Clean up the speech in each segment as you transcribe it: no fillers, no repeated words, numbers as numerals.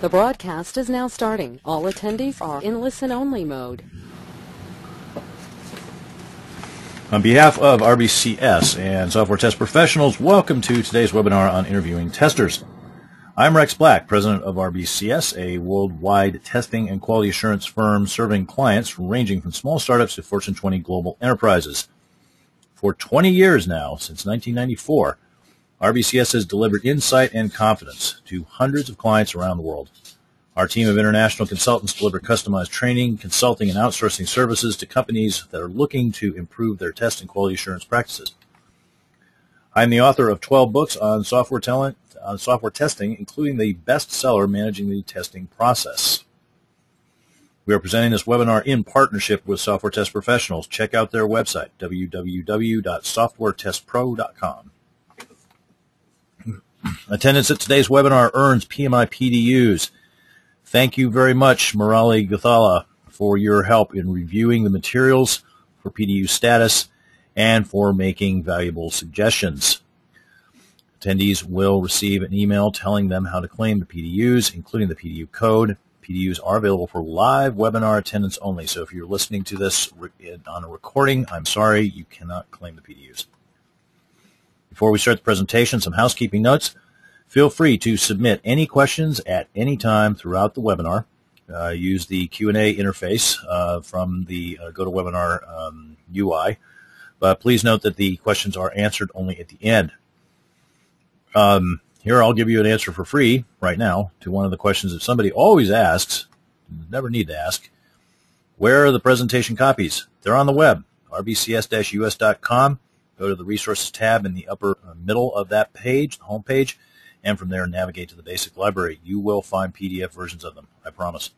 The broadcast is now starting. All attendees are in listen-only mode. On behalf of RBCS and software test professionals, welcome to today's webinar on interviewing testers. I'm Rex Black, president of RBCS, a worldwide testing and quality assurance firm serving clients ranging from small startups to Fortune 20 global enterprises. For 20 years now, since 1994, RBCS has delivered insight and confidence to hundreds of clients around the world. Our team of international consultants deliver customized training, consulting, and outsourcing services to companies that are looking to improve their test and quality assurance practices. I'm the author of 12 books on software testing, including the bestseller, Managing the Testing Process. We are presenting this webinar in partnership with Software Test Professionals. Check out their website, www.softwaretestpro.com. Attendance at today's webinar earns PMI PDUs. Thank you very much, Murali Guthala, for your help in reviewing the materials for PDU status and for making valuable suggestions. Attendees will receive an email telling them how to claim the PDUs, including the PDU code. PDUs are available for live webinar attendance only, so if you're listening to this on a recording, I'm sorry, you cannot claim the PDUs. Before we start the presentation, some housekeeping notes. Feel free to submit any questions at any time throughout the webinar. Use the Q&A interface from the GoToWebinar UI. But please note that the questions are answered only at the end. Here I'll give you an answer for free right now to one of the questions that somebody always asks, never need to ask. Where are the presentation copies? They're on the web, rbcs-us.com. Go to the Resources tab in the upper middle of that page, the home page, and from there navigate to the basic library. You will find PDF versions of them, I promise.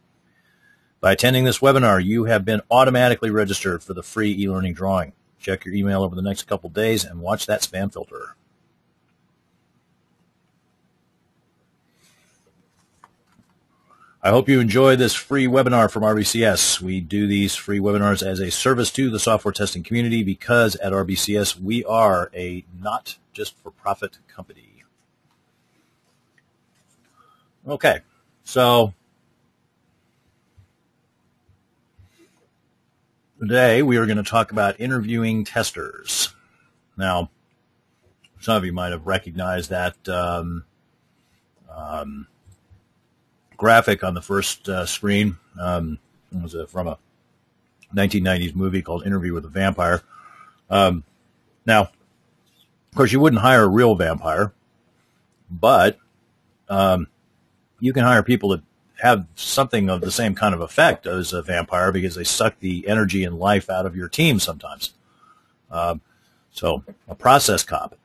By attending this webinar, you have been automatically registered for the free e-learning drawing. Check your email over the next couple days and watch that spam filter. I hope you enjoy this free webinar from RBCS. We do these free webinars as a service to the software testing community because at RBCS we are a not-just-for-profit company. Okay, so today we are going to talk about interviewing testers. Now, some of you might have recognized that graphic on the first screen. It was from a 1990s movie called Interview with a Vampire. Now, of course, you wouldn't hire a real vampire, but you can hire people that have something of the same kind of effect as a vampire because they suck the energy and life out of your team sometimes. So a process cop,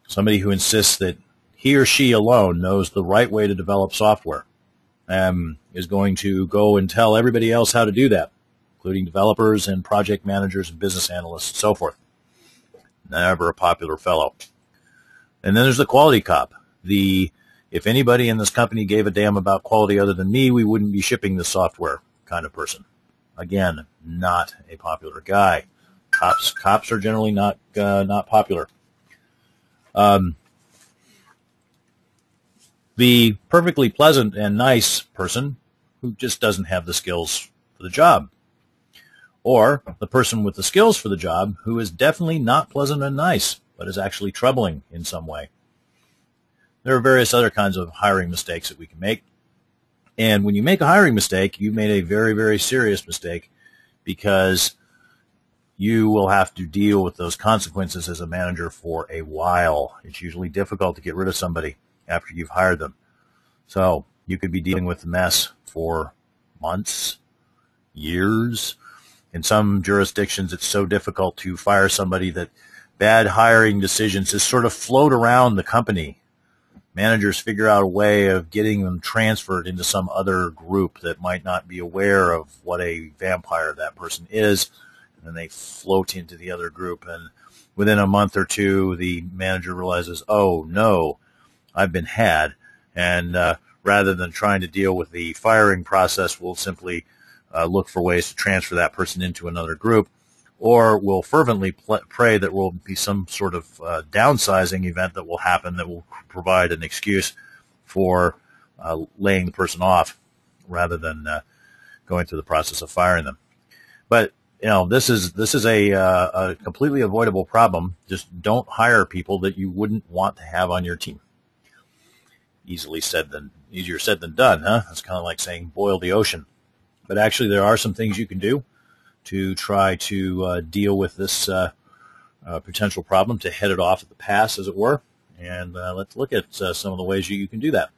somebody who insists that he or she alone knows the right way to develop software. Is going to go and tell everybody else how to do that, including developers and project managers and business analysts and so forth. Never a popular fellow. And then there's the quality cop. If anybody in this company gave a damn about quality other than me, we wouldn't be shipping this software kind of person. Again, not a popular guy. Cops are generally not popular. The perfectly pleasant and nice person who just doesn't have the skills for the job. Or the person with the skills for the job who is definitely not pleasant and nice, but is actually troubling in some way. There are various other kinds of hiring mistakes that we can make. And when you make a hiring mistake, you've made a very, very serious mistake because you will have to deal with those consequences as a manager for a while. It's usually difficult to get rid of somebody after you've hired them. So you could be dealing with the mess for months, years. In some jurisdictions, it's so difficult to fire somebody that bad hiring decisions just sort of float around the company. Managers figure out a way of getting them transferred into some other group that might not be aware of what a vampire that person is, and then they float into the other group. And within a month or two, the manager realizes, oh, no, I've been had, and rather than trying to deal with the firing process, we'll simply look for ways to transfer that person into another group, or we'll fervently pray that will be some sort of downsizing event that will happen that will provide an excuse for laying the person off rather than going through the process of firing them. But this is a completely avoidable problem. Just don't hire people that you wouldn't want to have on your team. Easier said than done, huh? It's kind of like saying boil the ocean. But actually, there are some things you can do to try to deal with this potential problem, to head it off at the pass, as it were. And let's look at some of the ways you can do that.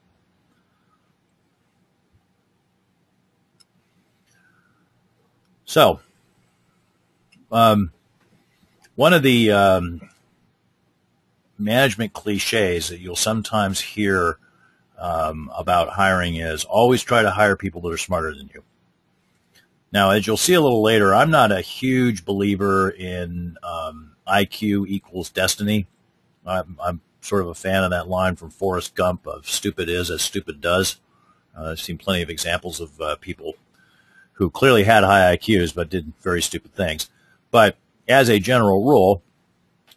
So, one of the management cliches that you'll sometimes hear about hiring is always try to hire people that are smarter than you. Now, as you'll see a little later, I'm not a huge believer in IQ equals destiny. I'm sort of a fan of that line from Forrest Gump of stupid is as stupid does. I've seen plenty of examples of people who clearly had high IQs but did very stupid things. But as a general rule,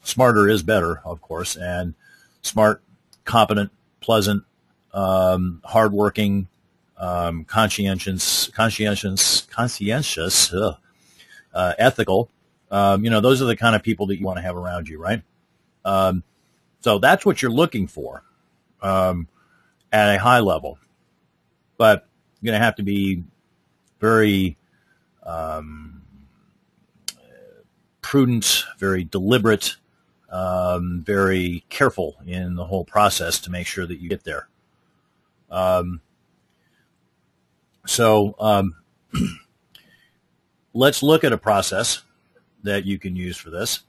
smarter is better, of course, and smart, competent, pleasant, hardworking, conscientious, ethical. Those are the kind of people that you want to have around you, right? So that's what you're looking for at a high level. But you're going to have to be very prudent, very deliberate, very careful in the whole process to make sure that you get there. So let's look at a process that you can use for this.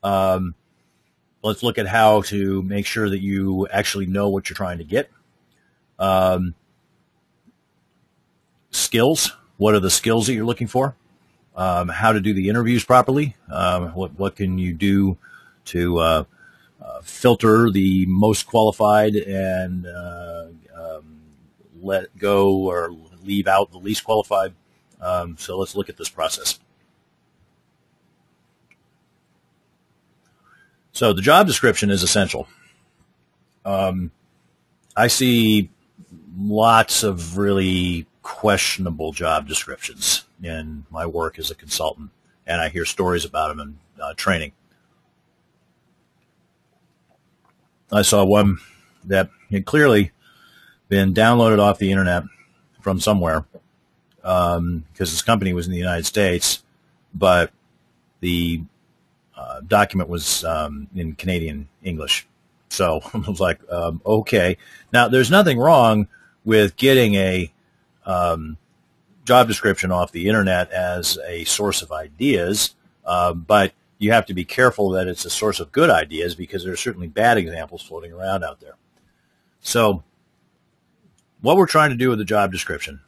Let's look at how to make sure that you actually know what you're trying to get. Skills. What are the skills that you're looking for? How to do the interviews properly. What can you do to filter the most qualified and let go or leave out the least qualified? So let's look at this process. So the job description is essential. I see lots of really questionable job descriptions in my work as a consultant, and I hear stories about them in training. I saw one that had clearly been downloaded off the internet from somewhere because this company was in the United States, but the document was in Canadian English. So I was like, okay. Now, there's nothing wrong with getting a job description off the internet as a source of ideas, but you have to be careful that it's a source of good ideas because there are certainly bad examples floating around out there. So what we're trying to do with the job description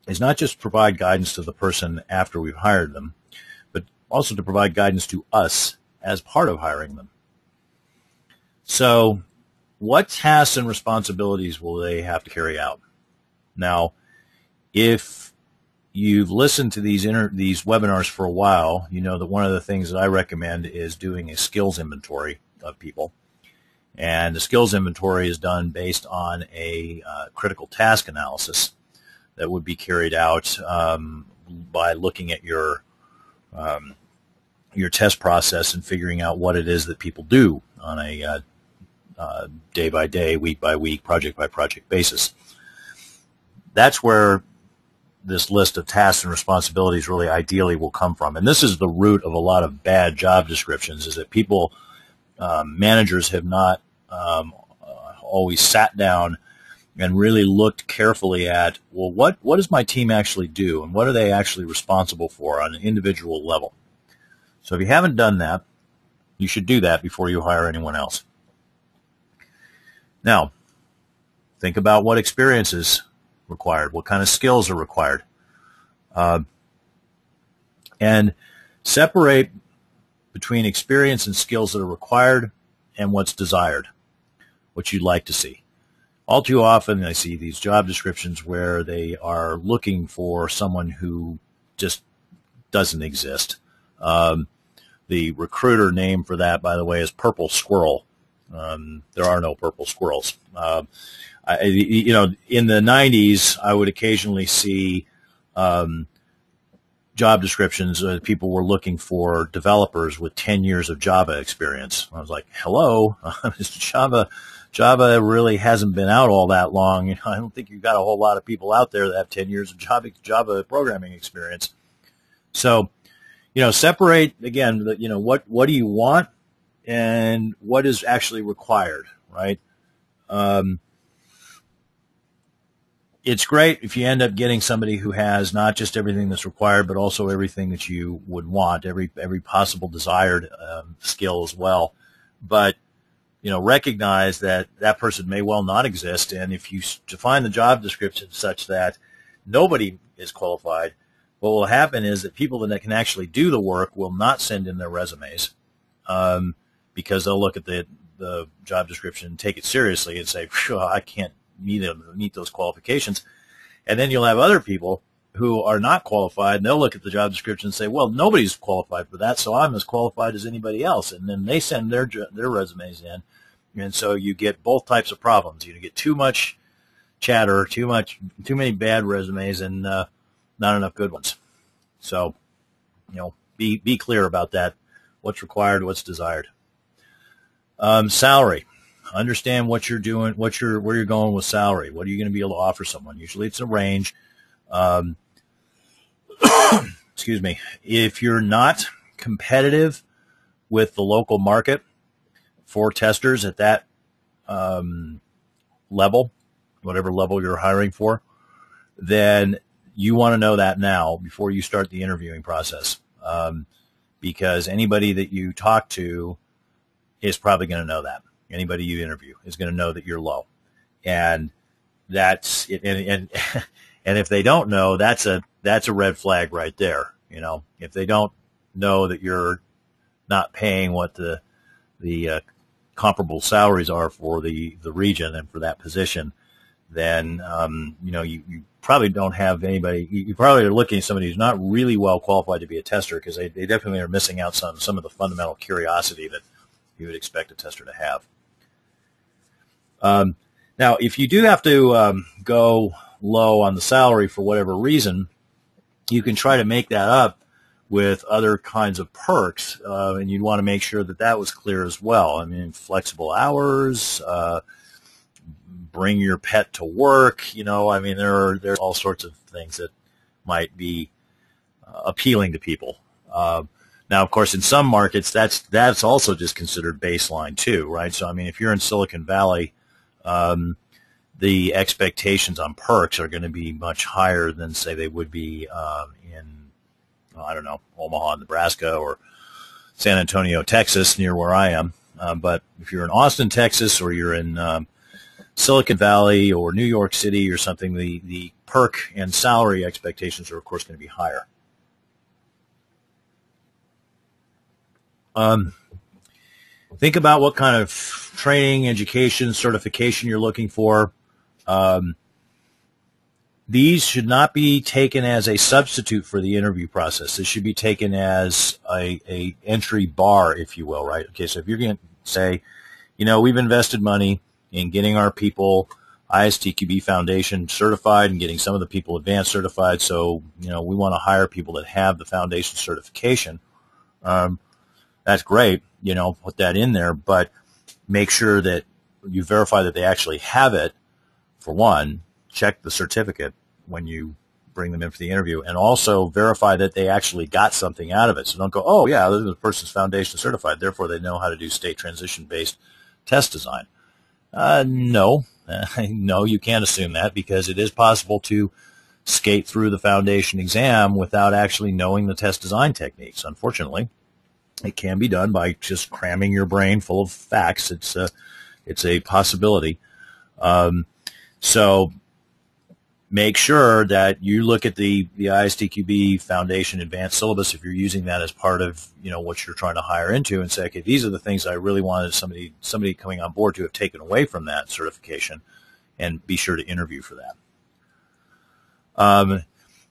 is not just provide guidance to the person after we've hired them, but also to provide guidance to us as part of hiring them. So what tasks and responsibilities will they have to carry out? Now, if you've listened to these webinars for a while, you know that one of the things that I recommend is doing a skills inventory of people. And the skills inventory is done based on a critical task analysis that would be carried out by looking at your test process and figuring out what it is that people do on a day-by-day, week-by-week, project-by-project basis. That's where this list of tasks and responsibilities really ideally will come from. And this is the root of a lot of bad job descriptions, is that people, managers have not always sat down and really looked carefully at, well, what does my team actually do, and what are they actually responsible for on an individual level? So if you haven't done that, you should do that before you hire anyone else. Now, think about what experience is required, what kind of skills are required, and separate between experience and skills that are required and what's desired, what you'd like to see. All too often I see these job descriptions where they are looking for someone who just doesn't exist. The recruiter name for that, by the way, is purple squirrel. There are no purple squirrels. In the 90s, I would occasionally see job descriptions. People were looking for developers with 10 years of Java experience. I was like, hello, Java really hasn't been out all that long. I don't think you've got a whole lot of people out there that have 10 years of Java programming experience. So, separate, again, what do you want and what is actually required, right? It's great if you end up getting somebody who has not just everything that's required, but also everything that you would want, every possible desired skill as well. But, recognize that that person may well not exist. And if you define the job description such that nobody is qualified, what will happen is that people that can actually do the work will not send in their resumes because they'll look at the job description, take it seriously, and say, I can't meet those qualifications. And then you'll have other people who are not qualified, and they'll look at the job description and say, well, nobody's qualified for that, so I'm as qualified as anybody else. And then they send their resumes in, and so you get both types of problems. You get too much chatter, too many bad resumes, and not enough good ones. So, be clear about that. What's required, what's desired. Salary. Understand what you're doing, where you're going with salary. What are you going to be able to offer someone? Usually it's a range. Excuse me. If you're not competitive with the local market for testers at that level, whatever level you're hiring for, then you want to know that now before you start the interviewing process, because anybody that you talk to is probably going to know that. Anybody you interview is going to know that you're low, and that's it. And if they don't know, that's a red flag right there. If they don't know that you're not paying what the comparable salaries are for the region and for that position, then you probably don't have anybody. You probably are looking at somebody who's not really well qualified to be a tester, because they definitely are missing out on some of the fundamental curiosity that you would expect a tester to have. Now, if you do have to go low on the salary for whatever reason, you can try to make that up with other kinds of perks, and you'd want to make sure that that was clear as well. I mean, flexible hours, bring your pet to work. There's all sorts of things that might be appealing to people. Now, of course, in some markets, that's also just considered baseline too, right? So, if you're in Silicon Valley, the expectations on perks are going to be much higher than, say, they would be in, Omaha, Nebraska, or San Antonio, Texas, near where I am. But if you're in Austin, Texas, or you're in Silicon Valley or New York City or something, the perk and salary expectations are, of course, going to be higher. Think about what kind of training, education, certification you're looking for. These should not be taken as a substitute for the interview process. This should be taken as a entry bar, if you will, right? Okay, so if you're going to say, we've invested money in getting our people ISTQB Foundation certified and getting some of the people advanced certified, so, we want to hire people that have the foundation certification. That's great, put that in there, but make sure that you verify that they actually have it, for one. Check the certificate when you bring them in for the interview, and also verify that they actually got something out of it. So don't go, oh, yeah, this person's foundation certified, therefore they know how to do state transition-based test design. No, you can't assume that, because it is possible to skate through the foundation exam without actually knowing the test design techniques, unfortunately. It can be done by just cramming your brain full of facts. It's a possibility. So make sure that you look at the ISTQB Foundation Advanced Syllabus, if you're using that as part of what you're trying to hire into, and say, okay, these are the things I really wanted somebody coming on board to have taken away from that certification, and be sure to interview for that.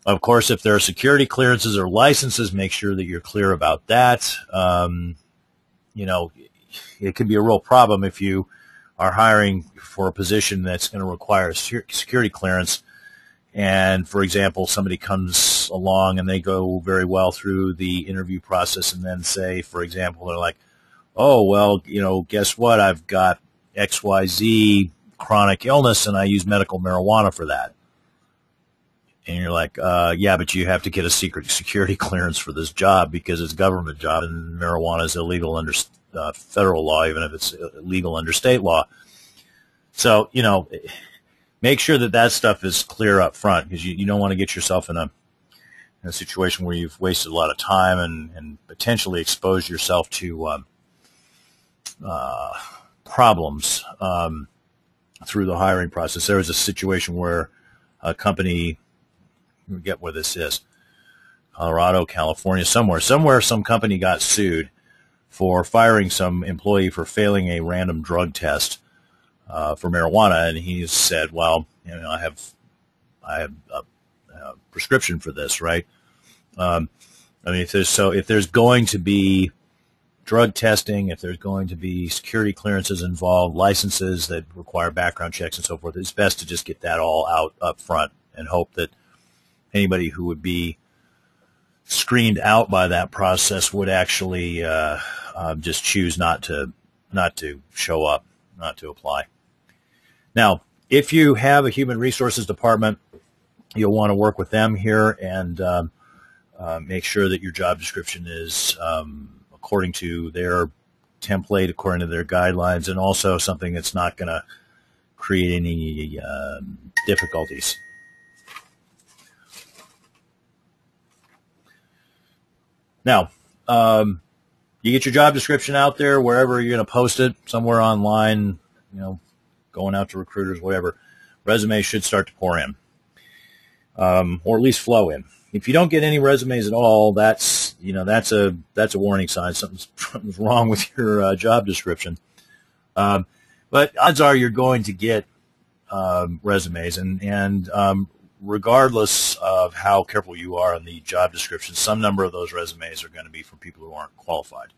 Of course, if there are security clearances or licenses, make sure that you're clear about that. it can be a real problem if you are hiring for a position that's going to require security clearance. And, for example, somebody comes along and they go very well through the interview process and then say, for example, they're like, oh, well, guess what? I've got XYZ chronic illness and I use medical marijuana for that. And you're like, yeah, but you have to get a secret security clearance for this job because it's a government job and marijuana is illegal under federal law, even if it's illegal under state law. So, make sure that stuff is clear up front, because you don't want to get yourself in a situation where you've wasted a lot of time and potentially exposed yourself to problems through the hiring process. There was a situation where a company, I forget where this is, Colorado, California, somewhere some company got sued for firing some employee for failing a random drug test for marijuana, and he said, well, I have a prescription for this, right? If there's going to be drug testing, if there's going to be security clearances involved, licenses that require background checks and so forth, it's best to just get that all out up front and hope that anybody who would be screened out by that process would actually just choose not to show up, not to apply. Now, if you have a human resources department, you'll want to work with them here and make sure that your job description is according to their template, according to their guidelines, and also something that's not going to create any difficulties. Now, you get your job description out there wherever you're going to post it, somewhere online, going out to recruiters, whatever. Resumes should start to pour in, or at least flow in. If you don't get any resumes at all, that's a warning sign. Something's wrong with your job description. But odds are you're going to get resumes, and regardless of how careful you are on the job description, some number of those resumes are going to be from people who aren't qualified.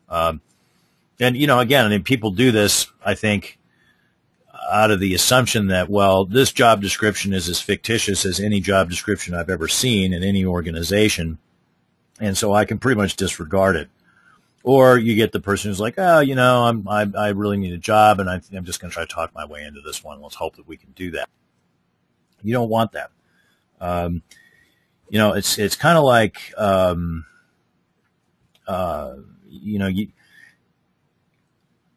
And again, people do this, I think, out of the assumption that, well, this job description is as fictitious as any job description I've ever seen in any organization, and so I can pretty much disregard it. Or you get the person who's like, oh, I really need a job, and I'm just going to try to talk my way into this one. Let's hope that we can do that. You don't want that. It's kind of like,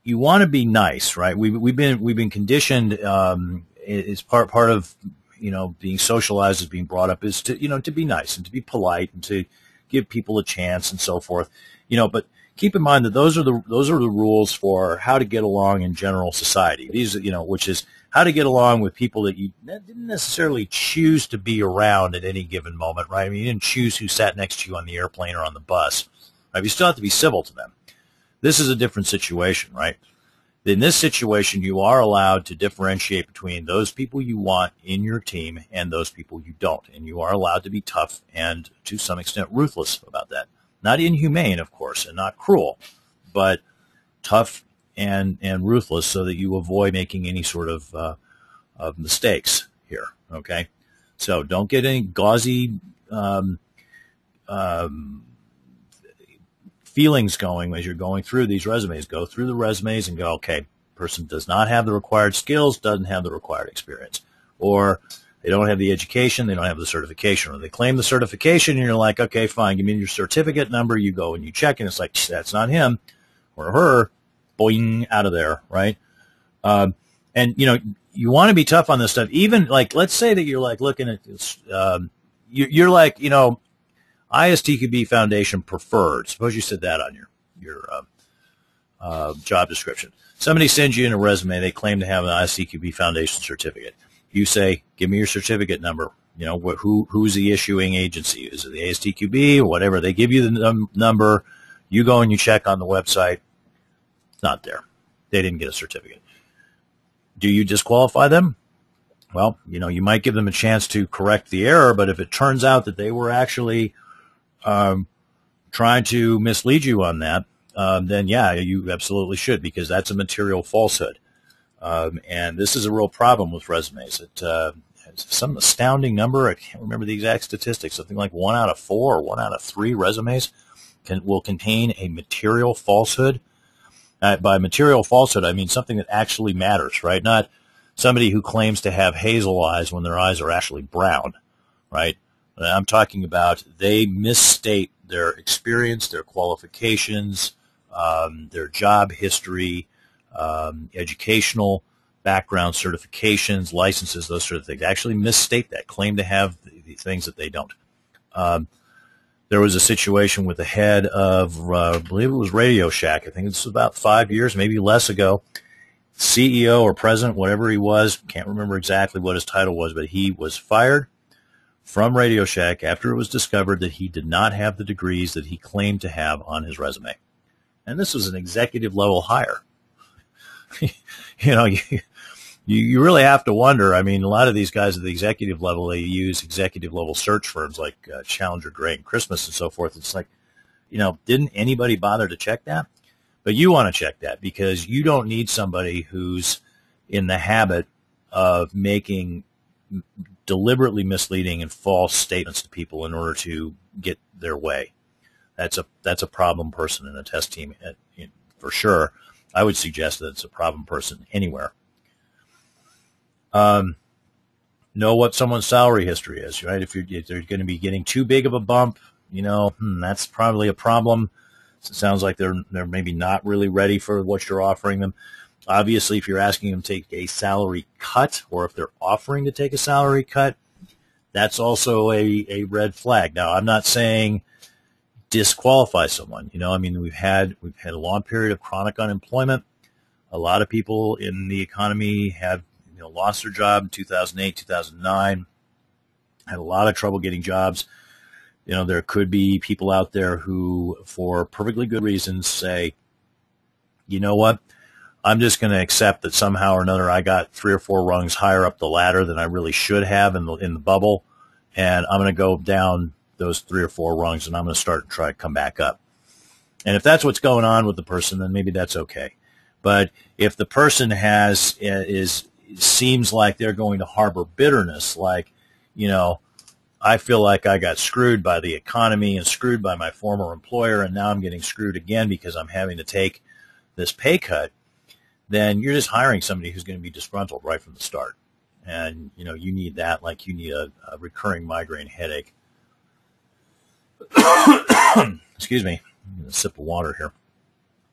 you want to be nice, right? We've been conditioned. It's part of being socialized, as being brought up, is to be nice and to be polite and to give people a chance and so forth. But keep in mind that those are the rules for how to get along in general society. These, which is how to get along with people that you didn't necessarily choose to be around at any given moment, right? I mean, you didn't choose who sat next to you on the airplane or on the bus. Right? You still have to be civil to them. This is a different situation, right? In this situation, you are allowed to differentiate between those people you want in your team and those people you don't. And you are allowed to be tough and, to some extent, ruthless about that. Not inhumane, of course, and not cruel, but tough and ruthless so that you avoid making any sort of mistakes here, okay? So don't get any gauzy feelings going as you're going through these resumes. Go through the resumes and go, okay, person does not have the required skills, doesn't have the required experience. Or they don't have the education, they don't have the certification. Or they claim the certification and you're like, okay, fine, give me your certificate number. You go and you check and it's like, that's not him or her. Boing, out of there, right? And, you want to be tough on this stuff. Even, like, let's say that you're, like, looking at this, you're like, ISTQB Foundation preferred. Suppose you said that on your job description. Somebody sends you in a resume. They claim to have an ISTQB Foundation certificate. You say, give me your certificate number. Who's the issuing agency? Is it the ASTQB or whatever? They give you the number. You go and you check on the website. It's not there. They didn't get a certificate. Do you disqualify them? Well, you might give them a chance to correct the error, but if it turns out that they were actually trying to mislead you on that, then yeah, you absolutely should, because that's a material falsehood. And this is a real problem with resumes. Some astounding number, I can't remember the exact statistics, something like 1 out of 4 or 1 out of 3 resumes will contain a material falsehood. By material falsehood, I mean something that actually matters, right? Not somebody who claims to have hazel eyes when their eyes are actually brown, right? I'm talking about they misstate their experience, their qualifications, their job history, educational background, certifications, licenses, those sort of things. Actually misstate that, claim to have the things that they don't. There was a situation with the head of, I believe it was Radio Shack. I think it's about 5 years, maybe less ago. CEO or president, whatever he was, can't remember exactly what his title was, but he was fired from Radio Shack after it was discovered that he did not have the degrees that he claimed to have on his resume. And this was an executive level hire. You really have to wonder. I mean, a lot of these guys at the executive level, they use executive level search firms like Challenger, Gray, and Christmas and so forth. It's like, didn't anybody bother to check that? But you want to check that, because you don't need somebody who's in the habit of making deliberately misleading and false statements to people in order to get their way. That's a problem person in a test team, for sure. I would suggest that it's a problem person anywhere. Know what someone's salary history is, right? If they're going to be getting too big of a bump, that's probably a problem. It sounds like they're maybe not really ready for what you're offering them. Obviously, if you're asking them to take a salary cut, or if they're offering to take a salary cut, that's also a red flag. Now, I'm not saying disqualify someone. We've had a long period of chronic unemployment. A lot of people in the economy have lost their job in 2008, 2009, had a lot of trouble getting jobs. There could be people out there who, for perfectly good reasons, say, you know what, I'm just going to accept that somehow or another I got 3 or 4 rungs higher up the ladder than I really should have in the bubble, and I'm going to go down those 3 or 4 rungs, and I'm going to start and try to come back up. And if that's what's going on with the person, then maybe that's okay. But if the person seems like they're going to harbor bitterness, like, I feel like I got screwed by the economy and screwed by my former employer, and now I'm getting screwed again because I'm having to take this pay cut, then you're just hiring somebody who's going to be disgruntled right from the start. And, you need that like you need a recurring migraine headache. Excuse me. I'm going to sip of water here.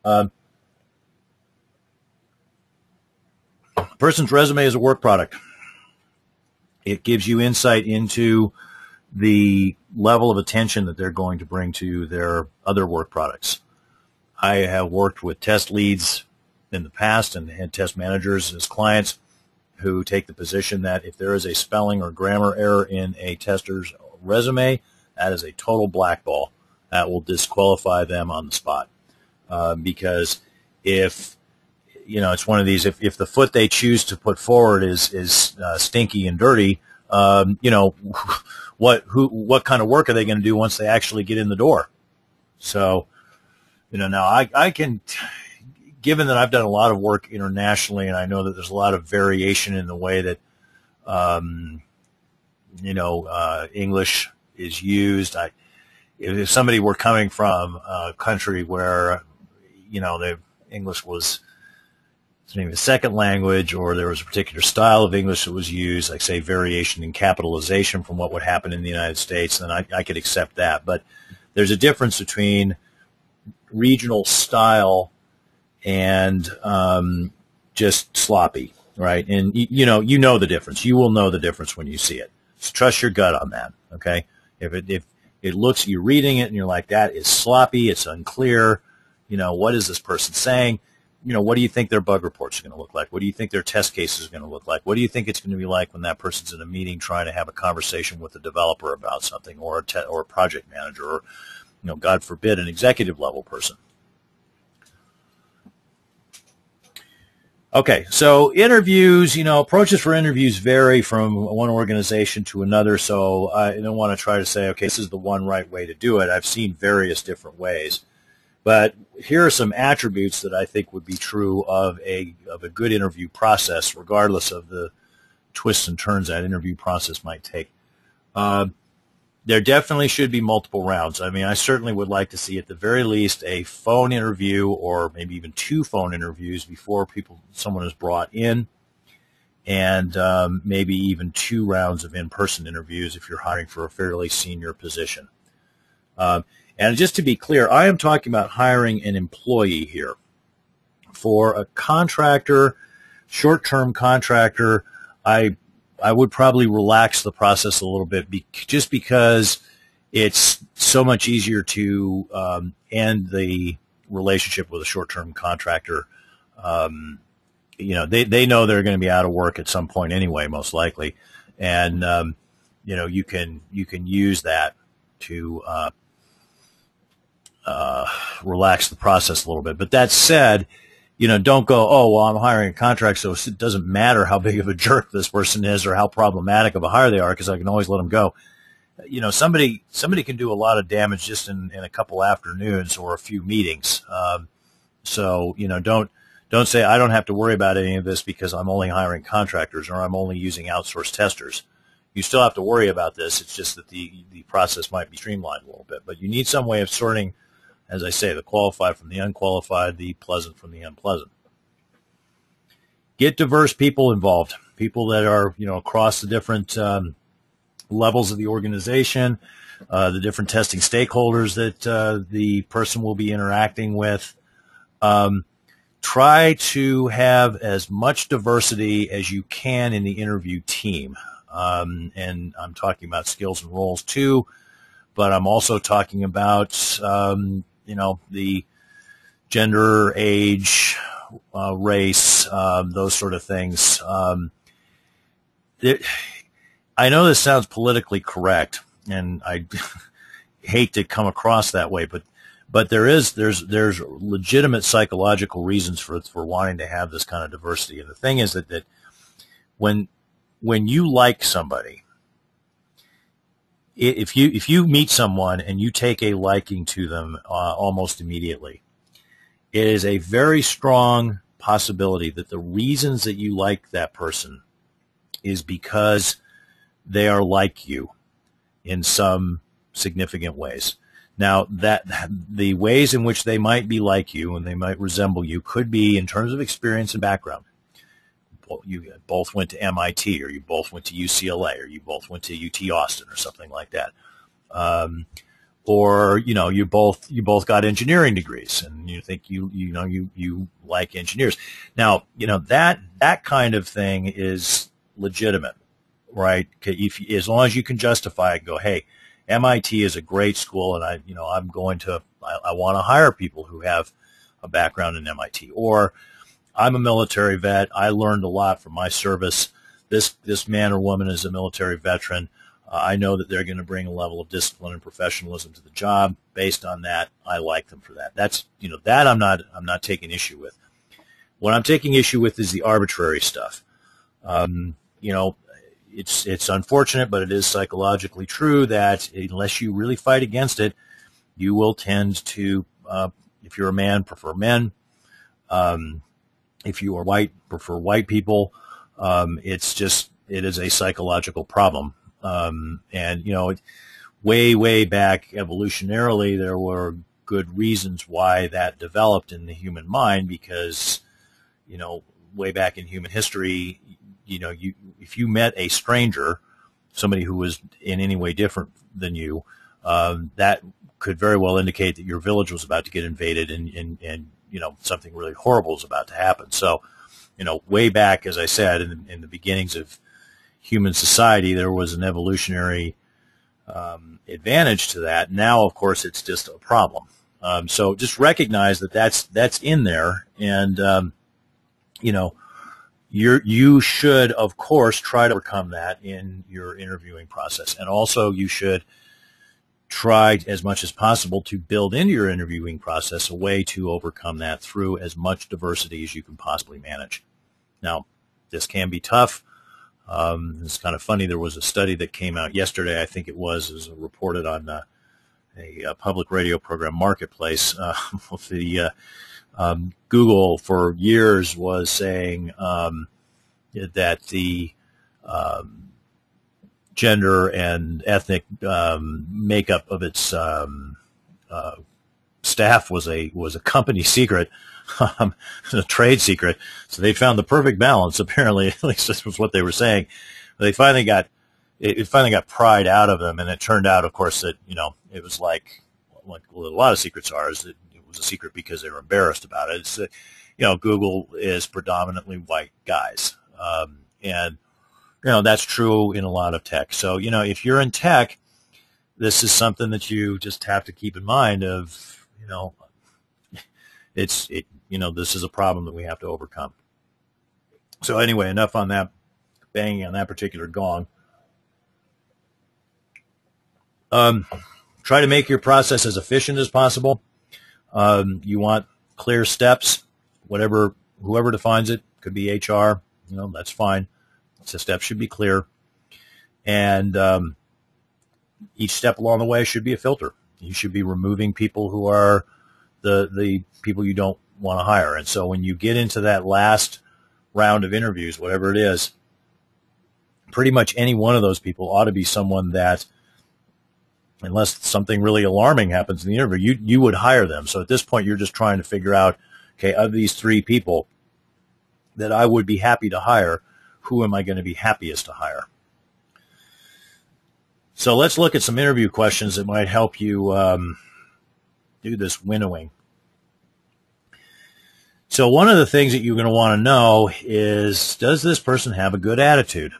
A person's resume is a work product. It gives you insight into the level of attention that they're going to bring to their other work products. I have worked with test leads in the past and had test managers as clients who take the position that if there is a spelling or grammar error in a tester's resume, that is a total blackball. That will disqualify them on the spot. Because if it's one of these, if the foot they choose to put forward is stinky and dirty, what kind of work are they going to do once they actually get in the door? So, now I can, given that I've done a lot of work internationally, and I know that there's a lot of variation in the way that, English is used. If somebody were coming from a country where, the English was maybe a second language, or there was a particular style of English that was used, like say variation in capitalization from what would happen in the United States, then I could accept that. But there's a difference between regional style and just sloppy, right? And you know the difference. You will know the difference when you see it. So trust your gut on that, okay? If it looks, you're reading it and you're like, that is sloppy, it's unclear, what is this person saying? What do you think their bug reports are going to look like? What do you think their test cases are going to look like? What do you think it's going to be like when that person's in a meeting trying to have a conversation with a developer about something, or a project manager, or, God forbid, an executive level person? Okay, so interviews, approaches for interviews vary from one organization to another, so I don't want to try to say, okay, this is the one right way to do it. I've seen various different ways. But here are some attributes that I think would be true of a good interview process, regardless of the twists and turns that interview process might take. There definitely should be multiple rounds. I mean, I certainly would like to see at the very least a phone interview, or maybe even 2 phone interviews before someone is brought in, and maybe even 2 rounds of in-person interviews if you're hiring for a fairly senior position. And just to be clear, I am talking about hiring an employee here. For a contractor, short-term contractor, I would probably relax the process a little bit, just because it's so much easier to end the relationship with a short-term contractor. They know they're going to be out of work at some point anyway, most likely, and you can use that to relax the process a little bit. But that said, don't go, oh, well, I'm hiring a contract, so it doesn't matter how big of a jerk this person is or how problematic of a hire they are, because I can always let them go. Somebody can do a lot of damage just in a couple afternoons or a few meetings. So don't say I don't have to worry about any of this because I'm only hiring contractors or I'm only using outsourced testers. You still have to worry about this. It's just that the process might be streamlined a little bit. But you need some way of sorting, as I say, the qualified from the unqualified, the pleasant from the unpleasant. Get diverse people involved, people that are, across the different levels of the organization, the different testing stakeholders that the person will be interacting with. Try to have as much diversity as you can in the interview team. And I'm talking about skills and roles too, but I'm also talking about the gender, age, race, those sort of things. I know this sounds politically correct, and I hate to come across that way, but there's legitimate psychological reasons for wanting to have this kind of diversity. And the thing is that when you like somebody, if you meet someone and you take a liking to them almost immediately, it is a very strong possibility that the reasons that you like that person is because they are like you in some significant ways. Now, that the ways in which they might be like you and they might resemble you could be in terms of experience and background. You both went to MIT, or you both went to UCLA, or you both went to UT Austin, or something like that. Or you both got engineering degrees, and you think you like engineers. Now, that kind of thing is legitimate, right? As long as you can justify it, and go, hey, MIT is a great school, and I want to hire people who have a background in MIT. Or I'm a military vet. I learned a lot from my service. This man or woman is a military veteran. I know that they're going to bring a level of discipline and professionalism to the job. Based on that, I like them for that. That's that I'm not taking issue with. What I'm taking issue with is the arbitrary stuff. It's unfortunate, but it is psychologically true that unless you really fight against it, you will tend to, if you're a man, prefer men. If you are white, prefer white people. It is a psychological problem. Way back evolutionarily, there were good reasons why that developed in the human mind, because, way back in human history, if you met a stranger, somebody who was in any way different than you, that could very well indicate that your village was about to get invaded and something really horrible is about to happen. So, way back, as I said, in the beginnings of human society, there was an evolutionary advantage to that. Now, of course, it's just a problem. So just recognize that that's in there, and you should, of course, try to overcome that in your interviewing process, and also you should try as much as possible to build into your interviewing process a way to overcome that through as much diversity as you can possibly manage. Now, this can be tough. It's kind of funny. There was a study that came out yesterday, I think it was reported on a public radio program, Marketplace. Google for years was saying that the gender and ethnic makeup of its staff was a company secret, a trade secret. So they found the perfect balance. Apparently, at least this was what they were saying. They finally got it finally got pried out of them, and it turned out, of course, that it was like a lot of secrets are. Is that it was a secret because they were embarrassed about it. It's Google is predominantly white guys, and that's true in a lot of tech. So if you're in tech, this is something that you just have to keep in mind. Of this is a problem that we have to overcome. So anyway, enough on that, banging on that particular gong. Try to make your process as efficient as possible. You want clear steps. Whoever defines it, could be HR. That's fine. The steps should be clear, and each step along the way should be a filter. You should be removing people who are the people you don't want to hire. And so when you get into that last round of interviews, whatever it is, pretty much any one of those people ought to be someone that, unless something really alarming happens in the interview, you would hire them. So at this point, you're just trying to figure out, okay, of these three people that I would be happy to hire, who am I going to be happiest to hire? So let's look at some interview questions that might help you do this winnowing. So one of the things that you're going to want to know is, does this person have a good attitude?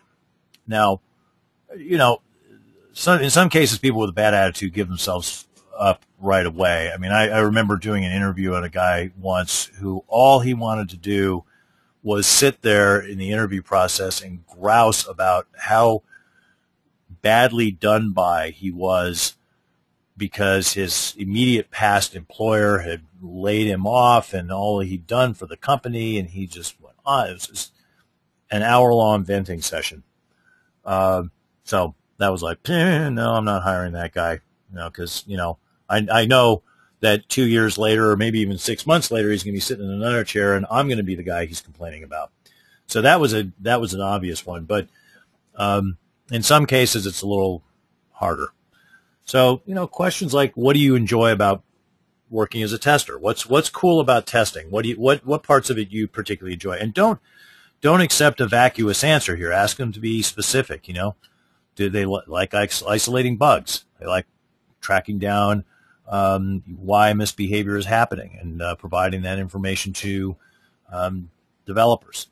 Now, in some cases, people with a bad attitude give themselves up right away. I mean, I remember doing an interview on a guy once who all he wanted to do was sit there in the interview process and grouse about how badly done by he was because his immediate past employer had laid him off and all he'd done for the company, and he just went on. It was just an hour-long venting session. So that was like, no, I'm not hiring that guy, because, I know that 2 years later, or maybe even 6 months later, he's going to be sitting in another chair, and I'm going to be the guy he's complaining about. So that was an obvious one, but in some cases, it's a little harder. So questions like, what do you enjoy about working as a tester? What's cool about testing? What parts of it you particularly enjoy? And don't accept a vacuous answer here. Ask them to be specific. Do they like isolating bugs? They like tracking down why misbehavior is happening and providing that information to developers.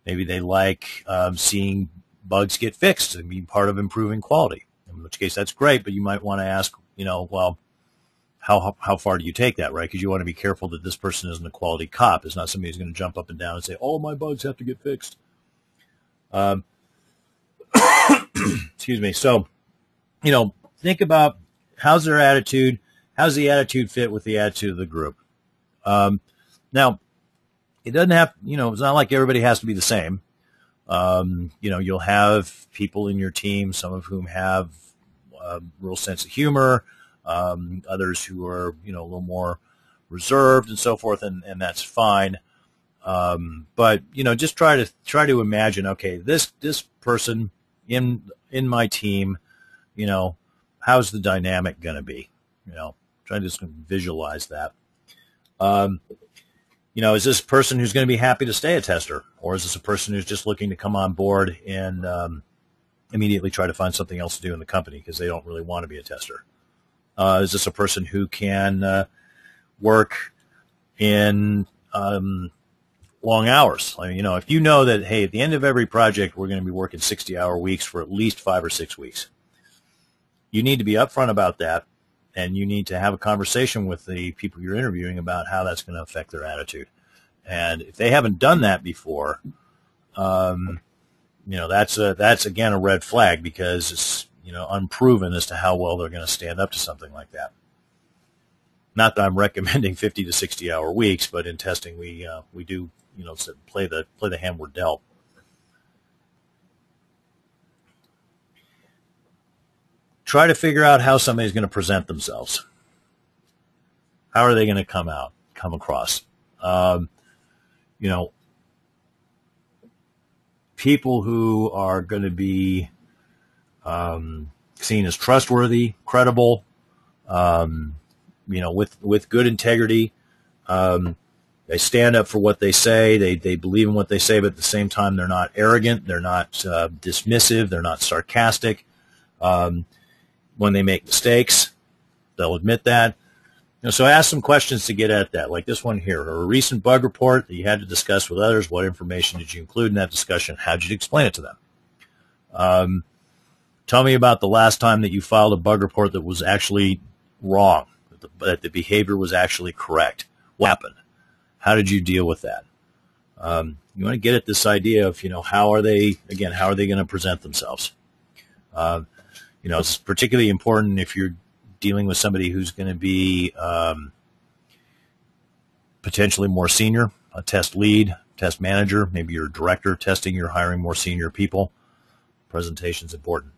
Maybe they like seeing bugs get fixed and be part of improving quality, in which case that's great, but you might want to ask, well, how far do you take that, right? Because you want to be careful that this person isn't a quality cop. It's not somebody who's going to jump up and down and say, all my bugs have to get fixed. Excuse me. So, think about, how's their attitude? How's the attitude fit with the attitude of the group? Now, it doesn't have, it's not like everybody has to be the same. You'll have people in your team, some of whom have a real sense of humor, others who are, a little more reserved and so forth, and that's fine. But, just try to imagine, okay, this person in my team, how's the dynamic going to be? Try to just visualize that. Is this a person who's going to be happy to stay a tester, or is this a person who's just looking to come on board and immediately try to find something else to do in the company because they don't really want to be a tester? Is this a person who can work in long hours? I mean, if you know that, hey, at the end of every project, we're going to be working 60-hour weeks for at least 5 or 6 weeks, you need to be upfront about that, and you need to have a conversation with the people you're interviewing about how that's going to affect their attitude. And if they haven't done that before, that's again a red flag, because it's unproven as to how well they're going to stand up to something like that. Not that I'm recommending 50 to 60-hour weeks, but in testing we do play the hand we're dealt. try to figure out how somebody's going to present themselves. How are they going to come across? People who are going to be seen as trustworthy, credible, with good integrity. They stand up for what they say. They believe in what they say, but at the same time, they're not arrogant. They're not dismissive. They're not sarcastic. When they make mistakes, they'll admit that. So ask some questions to get at that, like this one here. A recent bug report that you had to discuss with others. What information did you include in that discussion? How did you explain it to them? Tell me about the last time that you filed a bug report that was actually wrong, that the behavior was actually correct. What happened? How did you deal with that? You want to get at this idea of, how are they going to present themselves? It's particularly important if you're dealing with somebody who's going to be potentially more senior, a test lead, test manager, maybe you're a director of testing, you're hiring more senior people. Presentation's important.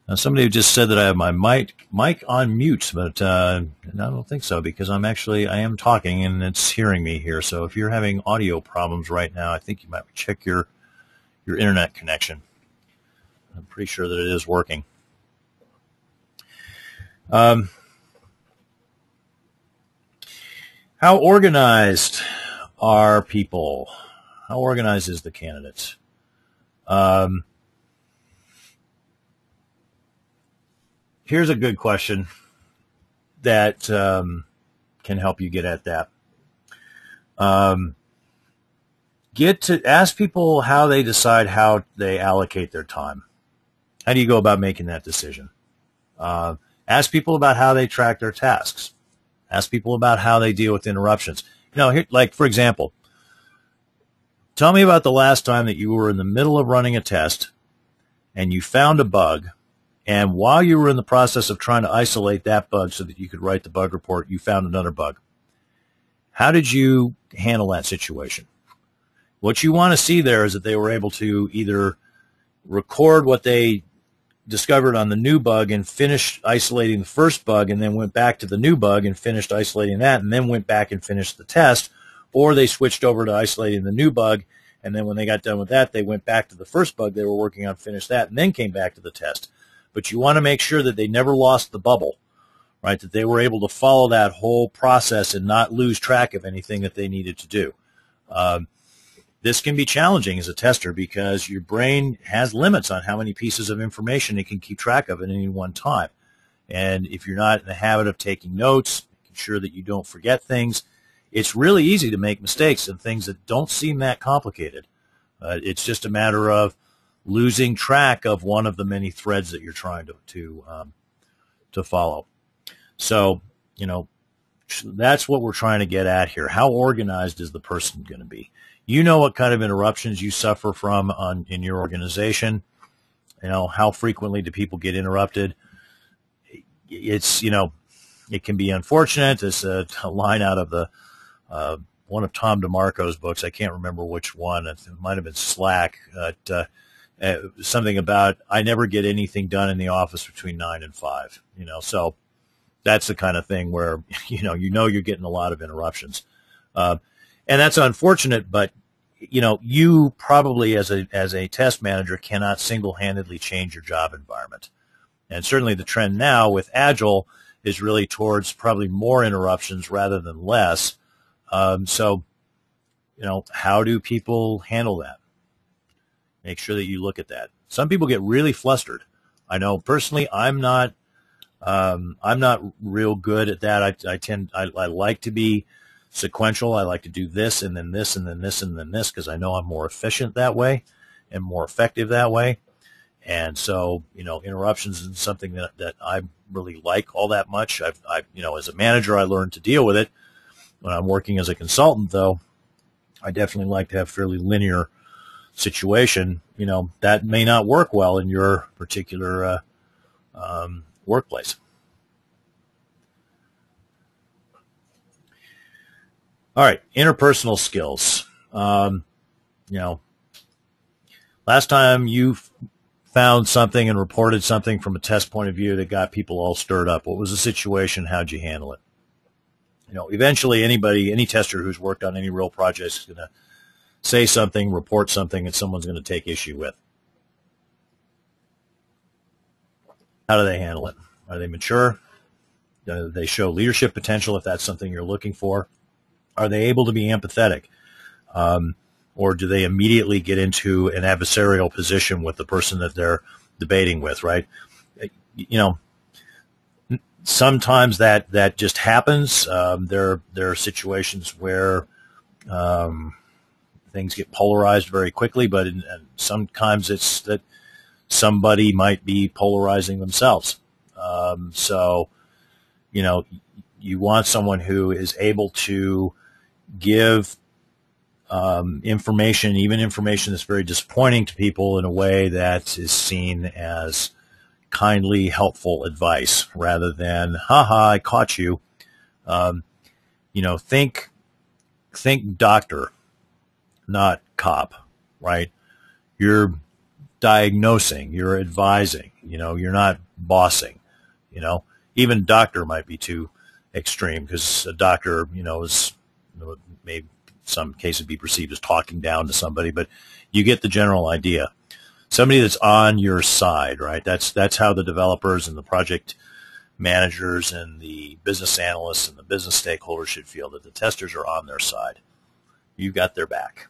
Now, somebody just said that I have my mic on mute, but I don't think so, because I am talking and it's hearing me here. So if you're having audio problems right now, I think you might check your internet connection. I'm pretty sure that it is working. How organized are people? How organized is the candidate? Here's a good question that can help you get at that. Ask people how they decide how they allocate their time. How do you go about making that decision? Ask people about how they track their tasks. Ask people about how they deal with interruptions. Like, for example, tell me about the last time that you were in the middle of running a test and you found a bug, and while you were in the process of trying to isolate that bug so that you could write the bug report, you found another bug. How did you handle that situation? What you want to see there is that they were able to either record what they discovered on the new bug and finished isolating the first bug, and then went back to the new bug and finished isolating that, and then went back and finished the test, or they switched over to isolating the new bug, and then when they got done with that, they went back to the first bug they were working on, finished that, and then came back to the test. But you want to make sure that they never lost the bubble, right? That they were able to follow that whole process and not lose track of anything that they needed to do. This can be challenging as a tester because your brain has limits on how many pieces of information it can keep track of at any one time. And if you're not in the habit of taking notes, making sure that you don't forget things, it's really easy to make mistakes in things that don't seem that complicated. It's just a matter of losing track of one of the many threads that you're trying to follow. So, that's what we're trying to get at here. How organized is the person going to be? You know what kind of interruptions you suffer from in your organization. How frequently do people get interrupted? It's, it can be unfortunate. It's a line out of the one of Tom DeMarco's books. I can't remember which one. It might have been Slack. Something about, I never get anything done in the office between 9 and 5. So that's the kind of thing where, you're getting a lot of interruptions. And that's unfortunate, but, you probably as a test manager cannot single-handedly change your job environment. And certainly the trend now with Agile is really towards probably more interruptions rather than less. So, how do people handle that? Make sure that you look at that. Some people get really flustered. I know personally I'm not real good at that. I like to be sequential. I like to do this and then this and then this and then this because I know I'm more efficient that way and more effective that way. And so, interruptions is something that I really like all that much. As a manager, I learned to deal with it. When I'm working as a consultant, though, I definitely like to have fairly linear situation. That may not work well in your particular workplace. All right, interpersonal skills. Last time you found something and reported something from a test point of view that got people all stirred up. What was the situation? How'd you handle it? Eventually any tester who's worked on any real projects is going to say something, report something that someone's going to take issue with. How do they handle it? Are they mature? Do they show leadership potential if that's something you're looking for? Are they able to be empathetic? Or do they immediately get into an adversarial position with the person that they're debating with, right? Sometimes that just happens. There are situations where things get polarized very quickly, but sometimes it's that somebody might be polarizing themselves. So, you want someone who is able to give information, even information that's very disappointing to people, in a way that is seen as kindly, helpful advice rather than, haha, I caught you. Think doctor, not cop, right? You're diagnosing, you're advising, you're not bossing, even doctor might be too extreme, because a doctor, is maybe in some cases be perceived as talking down to somebody, but you get the general idea. Somebody that's on your side, right? That's how the developers and the project managers and the business analysts and the business stakeholders should feel, that the testers are on their side. You've got their back.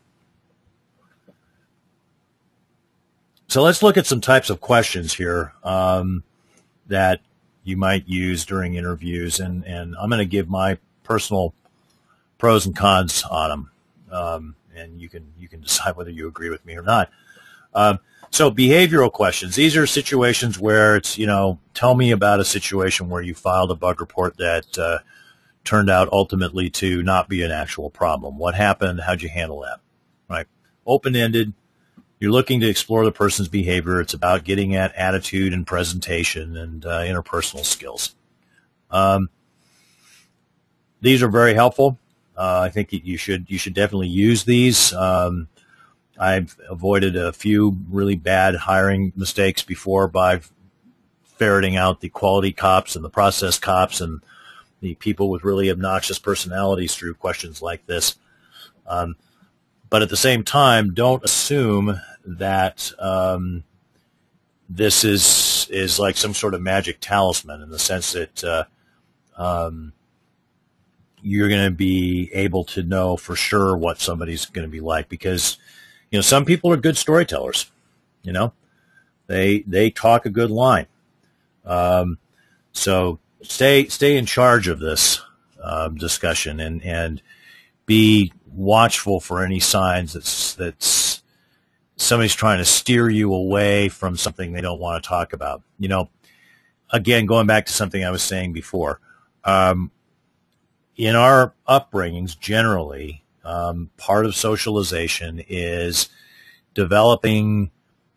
So let's look at some types of questions here that you might use during interviews, and I'm going to give my personal pros and cons on them, and you can decide whether you agree with me or not. So behavioral questions. These are situations where it's, tell me about a situation where you filed a bug report that turned out ultimately to not be an actual problem. What happened? How'd you handle that? Right? Open-ended. You're looking to explore the person's behavior. It's about getting at attitude and presentation and interpersonal skills. These are very helpful. I think you should definitely use these. I've avoided a few really bad hiring mistakes before by ferreting out the quality cops and the process cops and the people with really obnoxious personalities through questions like this. But at the same time, don't assume that this is like some sort of magic talisman, in the sense that you're going to be able to know for sure what somebody's going to be like, because some people are good storytellers. They talk a good line. So stay in charge of this discussion, and be watchful for any signs that's somebody's trying to steer you away from something they don't want to talk about. Again, going back to something I was saying before, in our upbringings, generally, part of socialization is developing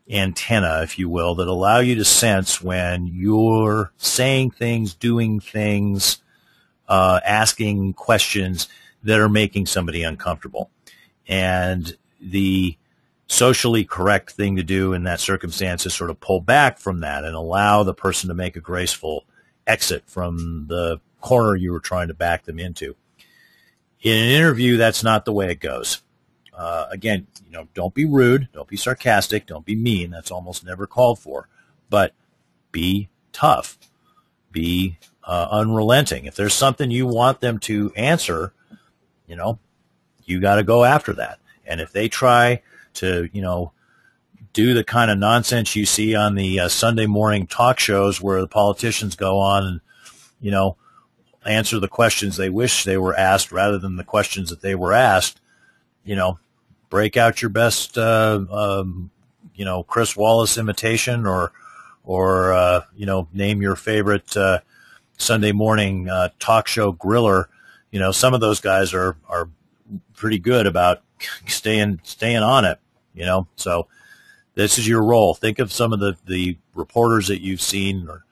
antenna, if you will, that allow you to sense when you're saying things, doing things, asking questions that are making somebody uncomfortable. And the socially correct thing to do in that circumstance is sort of pull back from that and allow the person to make a graceful exit from the corner you were trying to back them into. In an interview, that's not the way it goes. Again, don't be rude, don't be sarcastic, don't be mean. That's almost never called for. But be tough, be unrelenting. If there's something you want them to answer, you got to go after that. And if they try to, do the kind of nonsense you see on the Sunday morning talk shows where the politicians go on and, answer the questions they wish they were asked rather than the questions that they were asked, break out your best, Chris Wallace imitation or name your favorite Sunday morning talk show griller. Some of those guys are pretty good about staying on it, So this is your role. Think of some of the reporters that you've seen, or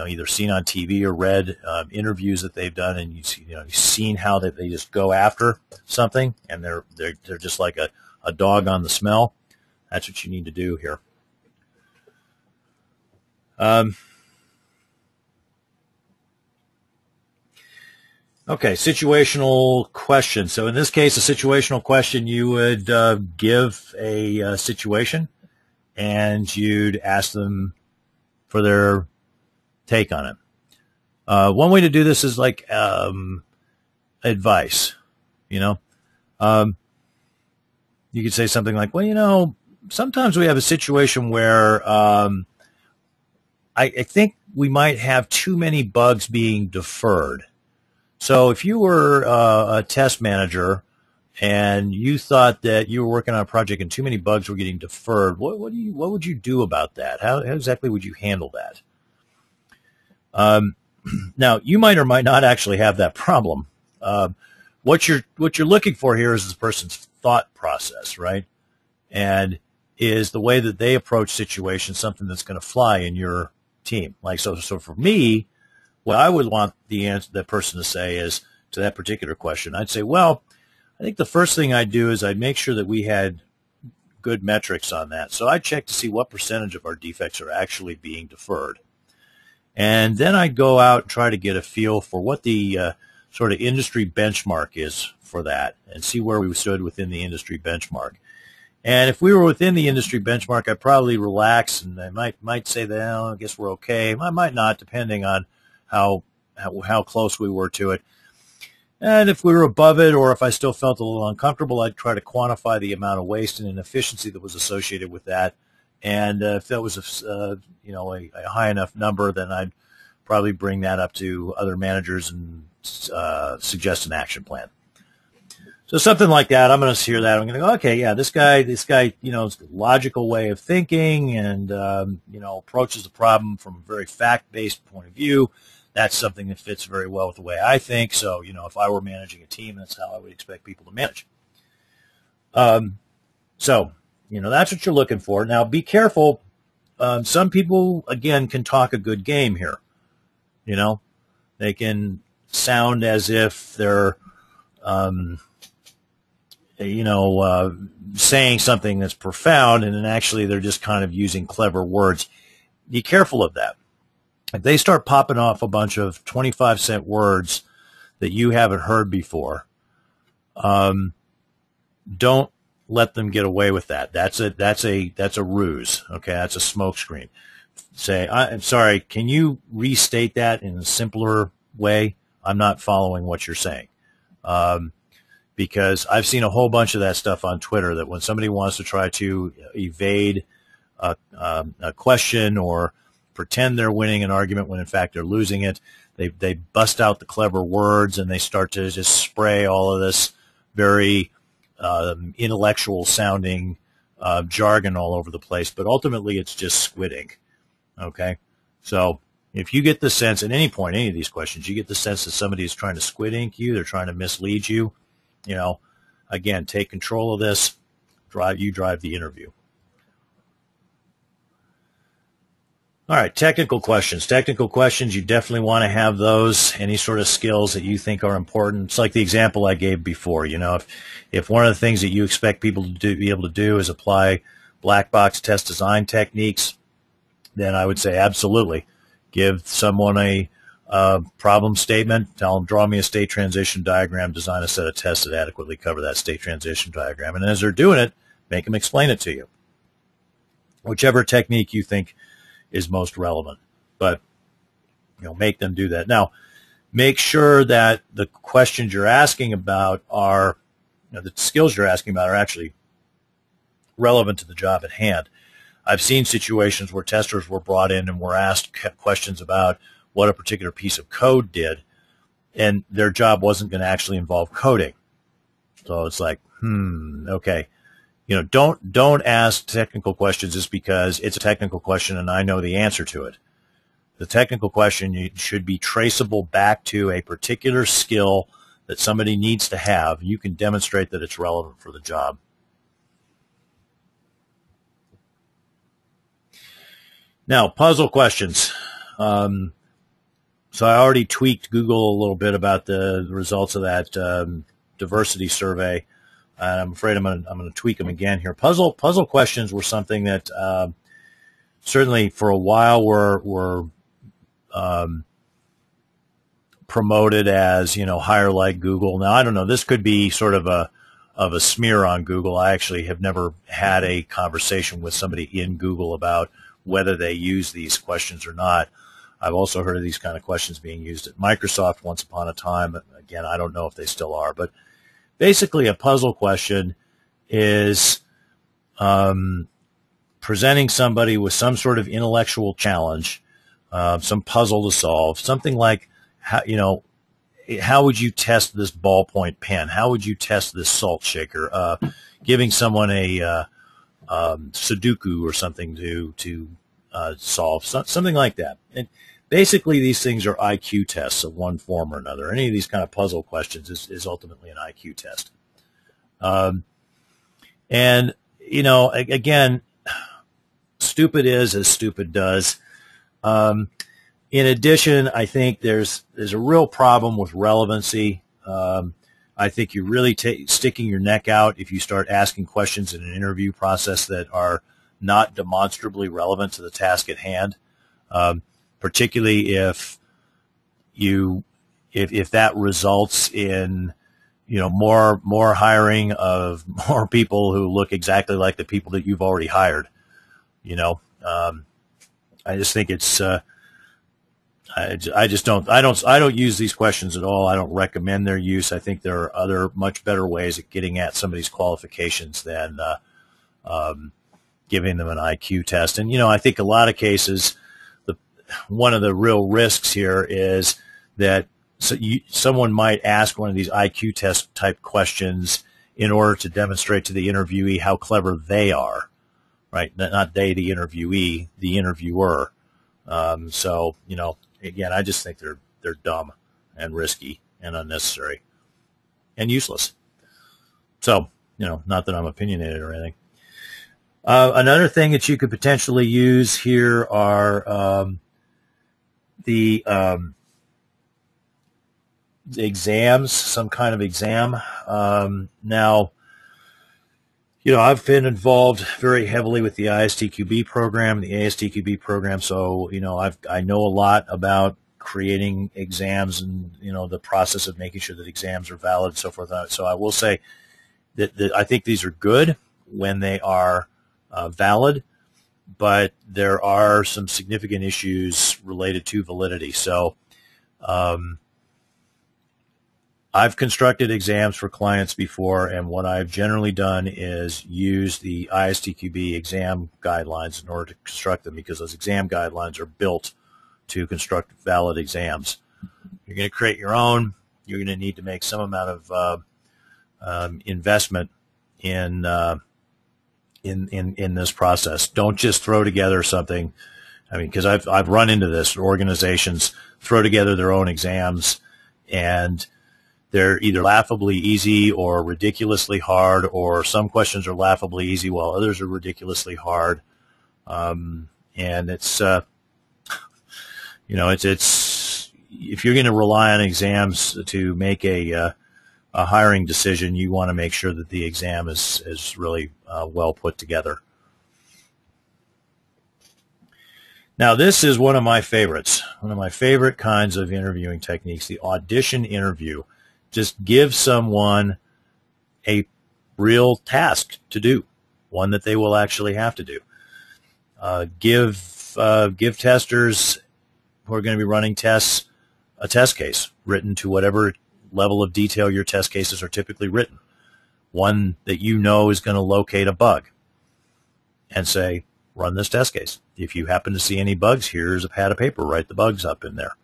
either seen on TV or read interviews that they've done, and you've seen how they just go after something, and they're just like a dog on the smell. That's what you need to do here. Okay, situational question. So in this case, a situational question, you would give a situation, and you'd ask them for their take on it. One way to do this is like advice. You could say something like, well, sometimes we have a situation where I think we might have too many bugs being deferred. So if you were a test manager and you thought that you were working on a project and too many bugs were getting deferred, what would you do about that? How exactly would you handle that? Now, you might or might not actually have that problem. What you're looking for here is the person's thought process, right? And is the way that they approach situations something that's going to fly in your team? Like so for me, what I would want that person to say is, to that particular question, I'd say, well, I think the first thing I'd do is I'd make sure that we had good metrics on that. So I'd check to see what percentage of our defects are actually being deferred. And then I'd go out and try to get a feel for what the sort of industry benchmark is for that, and see where we stood within the industry benchmark. And if we were within the industry benchmark, I'd probably relax, and I might say that, I guess we're okay. I might not, depending on how close we were to it. And if we were above it, or if I still felt a little uncomfortable, I'd try to quantify the amount of waste and inefficiency that was associated with that. And if that was a high enough number, then I'd probably bring that up to other managers and suggest an action plan. So something like that, I'm going to hear that. I'm going to go, okay, yeah, this guy, logical way of thinking, and approaches the problem from a very fact-based point of view. That's something that fits very well with the way I think. So, if I were managing a team, that's how I would expect people to manage. So, that's what you're looking for. Now, be careful. Some people, again, can talk a good game here. They can sound as if they're, saying something that's profound, and then actually they're just kind of using clever words. Be careful of that. If they start popping off a bunch of 25-cent words that you haven't heard before, don't let them get away with that. That's a ruse. Okay, that's a smokescreen. Say, I'm sorry, can you restate that in a simpler way? I'm not following what you're saying. Because I've seen a whole bunch of that stuff on Twitter, that when somebody wants to try to evade a question or pretend they're winning an argument when in fact they're losing it, they bust out the clever words, and they start to just spray all of this very intellectual sounding jargon all over the place. But ultimately it's just squid ink. Okay? So if you get the sense at any point, any of these questions, you get the sense that somebody is trying to squid ink you, they're trying to mislead you, again, take control of this, drive the interview. All right, technical questions. Technical questions, you definitely want to have those, any sort of skills that you think are important. It's like the example I gave before. If one of the things that you expect people to be able to do is apply black box test design techniques, then I would say absolutely. Give someone a problem statement, tell them, draw me a state transition diagram, design a set of tests that adequately cover that state transition diagram. And as they're doing it, make them explain it to you. Whichever technique you think is most relevant. But, make them do that. Now, make sure that the questions you're asking about are, the skills you're asking about are actually relevant to the job at hand. I've seen situations where testers were brought in and were asked questions about what a particular piece of code did, and their job wasn't going to actually involve coding. So it's like, okay. Don't ask technical questions just because it's a technical question and I know the answer to it. The technical question should be traceable back to a particular skill that somebody needs to have. You can demonstrate that it's relevant for the job. Now, puzzle questions. So I already tweaked Google a little bit about the results of that diversity survey. And I'm afraid I'm going to tweak them again here. Puzzle questions were something that certainly for a while were promoted as, hire like Google. Now, I don't know. This could be sort of a smear on Google. I actually have never had a conversation with somebody in Google about whether they use these questions or not. I've also heard of these kind of questions being used at Microsoft once upon a time. Again, I don't know if they still are, but basically a puzzle question is presenting somebody with some sort of intellectual challenge, some puzzle to solve, something like, how would you test this ballpoint pen? How would you test this salt shaker? Giving someone a Sudoku or something to solve, something like that. And basically, these things are IQ tests of one form or another. Any of these kind of puzzle questions is ultimately an IQ test. And, again, stupid is as stupid does. In addition, I think there's a real problem with relevancy. I think you're really sticking your neck out if you start asking questions in an interview process that are not demonstrably relevant to the task at hand, particularly if that results in more hiring of more people who look exactly like the people that you've already hired. I just think it's I don't use these questions at all. I don't recommend their use. I think there are other much better ways at getting at somebody's qualifications than giving them an IQ test. And I think a lot of cases, one of the real risks here is that someone might ask one of these IQ test type questions in order to demonstrate to the interviewee how clever they are, right? Not they, the interviewee, the interviewer. So, again, I just think they're dumb and risky and unnecessary and useless. So, not that I'm opinionated or anything. Another thing that you could potentially use here are the exams, some kind of exam. Now, I've been involved very heavily with the ISTQB program, the ASTQB program, so, I know a lot about creating exams and, the process of making sure that exams are valid and so forth. So I will say that I think these are good when they are valid, but there are some significant issues related to validity. So I've constructed exams for clients before, and what I've generally done is use the ISTQB exam guidelines in order to construct them, because those exam guidelines are built to construct valid exams. You're going to create your own. You're going to need to make some amount of investment in this process. Don't just throw together something. Because I've run into this. Organizations throw together their own exams, and they're either laughably easy or ridiculously hard, or some questions are laughably easy while others are ridiculously hard. And it's, it's if you're going to rely on exams to make a hiring decision, you want to make sure that the exam is really well put together. Now, this is one of my favorites, one of my favorite kinds of interviewing techniques, the audition interview. Just give someone a real task to do, one that they will actually have to do. Give testers who are going to be running tests a test case written to whatever level of detail your test cases are typically written, one that is going to locate a bug, and say, run this test case. If you happen to see any bugs, here's a pad of paper, write the bugs up in there.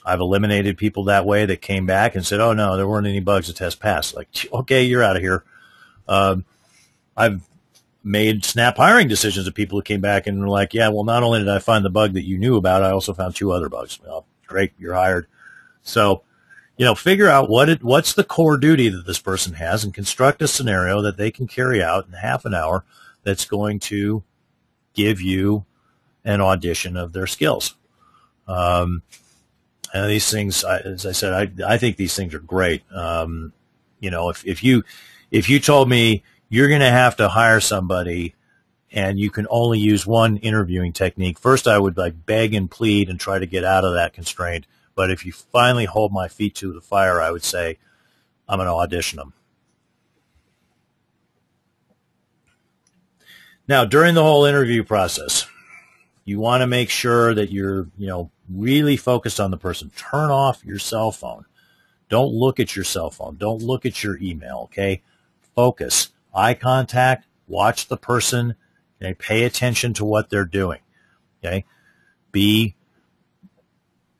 I've eliminated people that way that came back and said, oh, no, there weren't any bugs, the test passed. Like, okay, you're out of here. I've made snap hiring decisions of people who came back and were like, yeah, well, not only did I find the bug that you knew about, I also found 2 other bugs. Well, great, you're hired. So, figure out what's the core duty that this person has and construct a scenario that they can carry out in half an hour that's going to give you an audition of their skills. And these things, as I said, I think these things are great. If you told me you're going to have to hire somebody and you can only use one interviewing technique, first I would like beg and plead and try to get out of that constraint. But if you finally hold my feet to the fire, I would say I'm going to audition them. Now, during the whole interview process, you want to make sure that you're, really focused on the person. Turn off your cell phone. Don't look at your cell phone. Don't look at your email, okay? Focus. Eye contact. Watch the person. Okay? Pay attention to what they're doing, okay? Be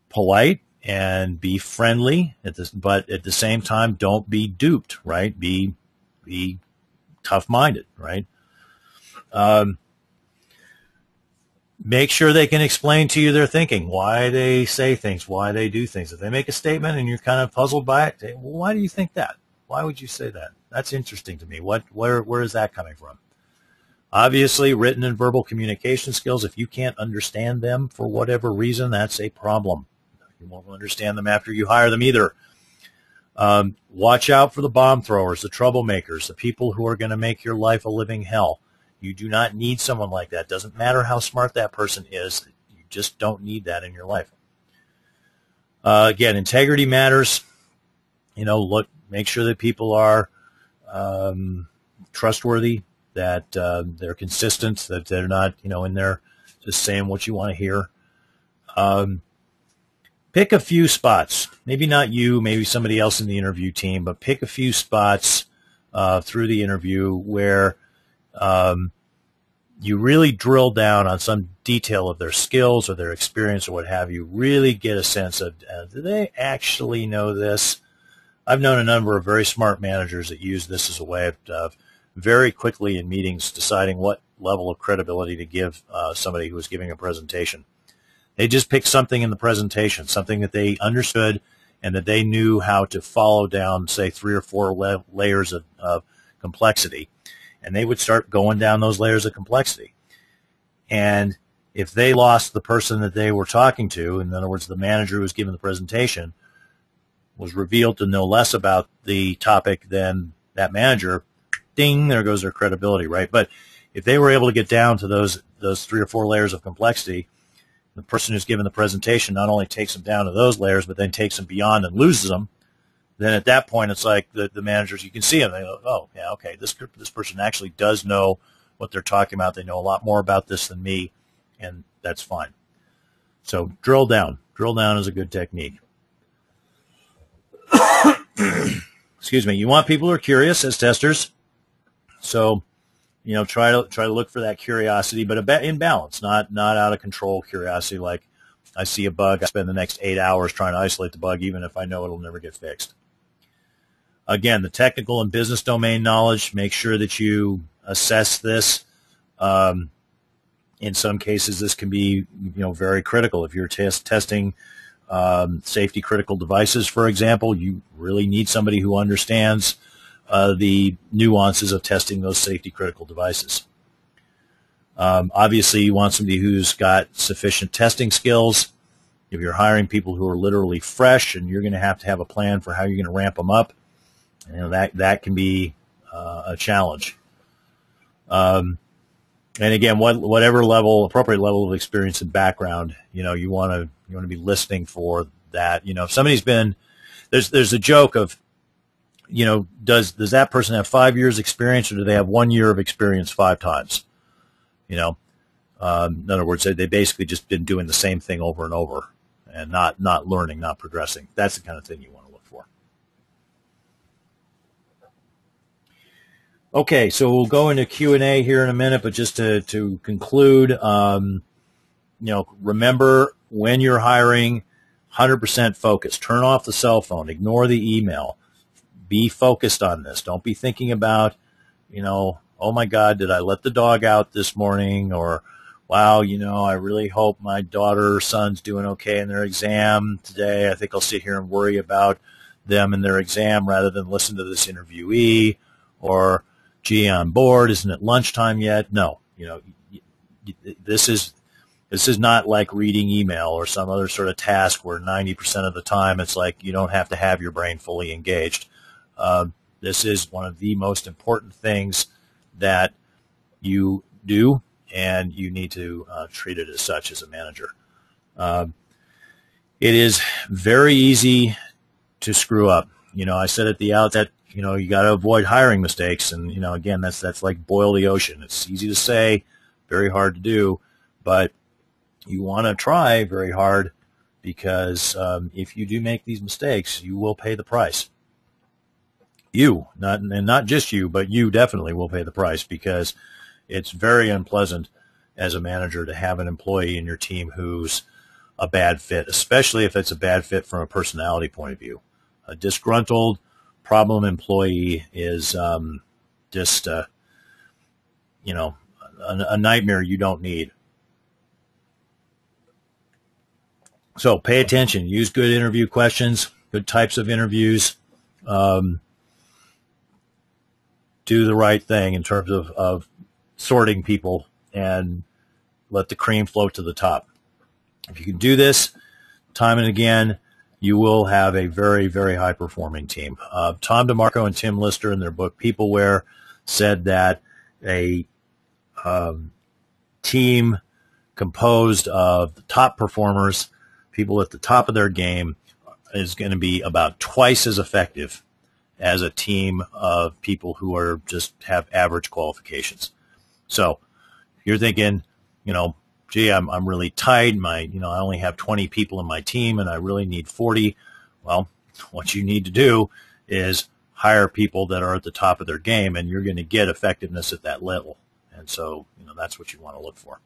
polite and be friendly, but at the same time, don't be duped, right? Be tough-minded, right? Make sure they can explain to you their thinking, why they say things, why they do things. If they make a statement and you're kind of puzzled by it, say, well, why do you think that? Why would you say that? That's interesting to me. Where is that coming from? Obviously, written and verbal communication skills, if you can't understand them for whatever reason, that's a problem. You won't understand them after you hire them either. Watch out for the bomb throwers, the troublemakers, the people who are going to make your life a living hell. You do not need someone like that. Doesn't matter how smart that person is. You just don't need that in your life. Again, integrity matters. Make sure that people are trustworthy, that they're consistent, that they're not, in there just saying what you want to hear. Pick a few spots. Maybe not you, maybe somebody else in the interview team, but pick a few spots through the interview where you really drill down on some detail of their skills or their experience or what have you. Really get a sense of, do they actually know this? I've known a number of very smart managers that use this as a way of very quickly in meetings deciding what level of credibility to give somebody who is giving a presentation. They just picked something in the presentation, something that they understood and that they knew how to follow down, say, 3 or 4 layers of complexity. And they would start going down those layers of complexity. And if they lost the person that they were talking to, in other words, the manager who was giving the presentation, was revealed to know less about the topic than that manager, ding, there goes their credibility, right? But if they were able to get down to those 3 or 4 layers of complexity, the person who's giving the presentation not only takes them down to those layers, but then takes them beyond and loses them, then at that point it's like the managers, you can see them, they go, oh, yeah, okay, this person actually does know what they're talking about. They know a lot more about this than me, and that's fine. So drill down. Drill down is a good technique. Excuse me. You want people who are curious as testers. So, try to look for that curiosity, but in balance, not out of control curiosity. Like, I see a bug, I spend the next 8 hours trying to isolate the bug, even if I know it'll never get fixed. Again, the technical and business domain knowledge, make sure that you assess this. In some cases, this can be, very critical. If you're testing safety critical devices, for example, you really need somebody who understands the nuances of testing those safety critical devices. Obviously, you want somebody who's got sufficient testing skills. If you're hiring people who are literally fresh and you're going to have a plan for how you're going to ramp them up, that can be a challenge. And again, whatever appropriate level of experience and background, you want to be listening for that. If somebody's been, there's a joke of, does that person have 5 years experience or do they have 1 year of experience 5 times? In other words, they basically just been doing the same thing over and over and not learning, not progressing. That's the kind of thing you want to look for. Okay, so we'll go into Q&A here in a minute, but just to conclude, remember when you're hiring, 100% focus. Turn off the cell phone. Ignore the email. Be focused on this. Don't be thinking about, oh my God, did I let the dog out this morning? Or, wow, I really hope my daughter or son's doing okay in their exam today. I think I'll sit here and worry about them and their exam rather than listen to this interviewee. Or, gee, I'm bored. Isn't it lunchtime yet? No, this is not like reading email or some other sort of task where 90% of the time it's like you don't have to have your brain fully engaged. This is one of the most important things that you do, and you need to treat it as such as a manager. It is very easy to screw up. I said at the outset, you got to avoid hiring mistakes, and again, that's like boil the ocean. It's easy to say, very hard to do, but you want to try very hard, because if you do make these mistakes, you will pay the price. You, not just you, but you definitely will pay the price, because it's very unpleasant as a manager to have an employee in your team who's a bad fit, especially if it's a bad fit from a personality point of view. A disgruntled problem employee is just a nightmare you don't need. So pay attention. Use good interview questions, good types of interviews. Do the right thing in terms of sorting people and let the cream float to the top. If you can do this time and again, you will have a very, very high-performing team. Tom DeMarco and Tim Lister, in their book Peopleware, said that a team composed of the top performers, people at the top of their game, is going to be about twice as effective as a team of people who are just have average qualifications. So if you're thinking, gee, I'm really tight. I only have 20 people in my team and I really need 40. Well, what you need to do is hire people that are at the top of their game, and you're going to get effectiveness at that level. And so, that's what you want to look for.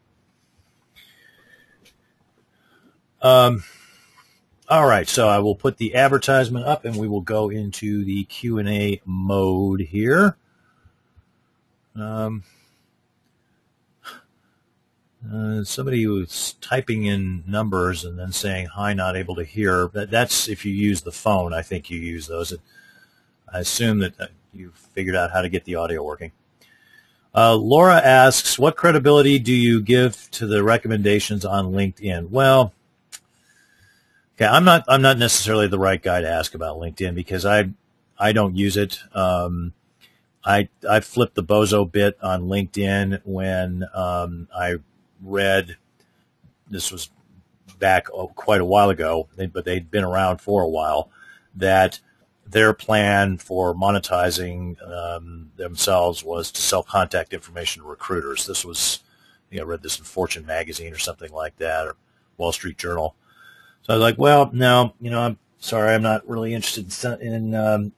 All right, so I will put the advertisement up and we will go into the Q&A mode here. Somebody was typing in numbers and then saying, hi, not able to hear. That's if you use the phone. I think you use those. I assume that you figured out how to get the audio working. Laura asks, what credibility do you give to the recommendations on LinkedIn? Well, okay, I'm not necessarily the right guy to ask about LinkedIn, because I don't use it. I flipped the bozo bit on LinkedIn when I read, this was back quite a while ago, but they'd been around for a while, that their plan for monetizing themselves was to sell contact information to recruiters. This was, I read this in Fortune magazine or something like that, or Wall Street Journal. So I was like, well, no, I'm sorry, I'm not really interested in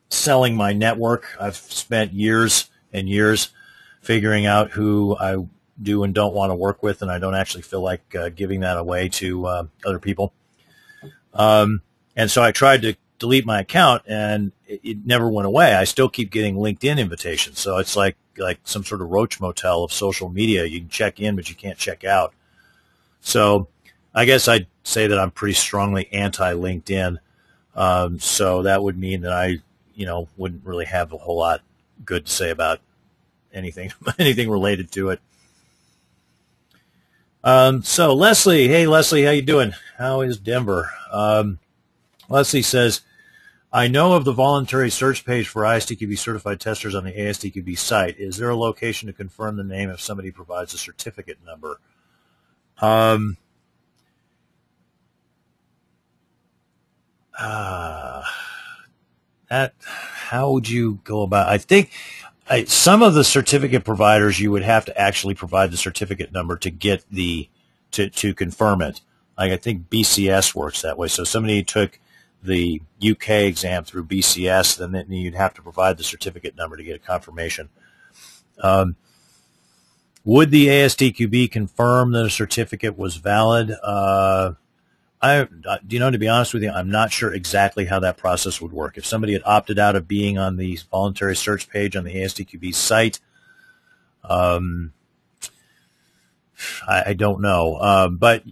selling my network. I've spent years and years figuring out who I do and don't want to work with, and I don't actually feel like giving that away to other people. And so I tried to delete my account, and it never went away. I still keep getting LinkedIn invitations. So it's like some sort of roach motel of social media. You can check in, but you can't check out. So I guess I'd say that I'm pretty strongly anti-LinkedIn. So that would mean that I, wouldn't really have a whole lot good to say about anything related to it. So Leslie, hey Leslie, how you doing? How is Denver? Leslie says, I know of the voluntary search page for ISTQB certified testers on the ASTQB site. Is there a location to confirm the name if somebody provides a certificate number? How would you go about? I think some of the certificate providers, you would have to actually provide the certificate number to get to confirm it. Like, I think BCS works that way. So somebody took the UK exam through BCS, then you'd have to provide the certificate number to get a confirmation. Would the ASTQB confirm that a certificate was valid? To be honest with you, I'm not sure exactly how that process would work. If somebody had opted out of being on the voluntary search page on the ASTQB site, I don't know. But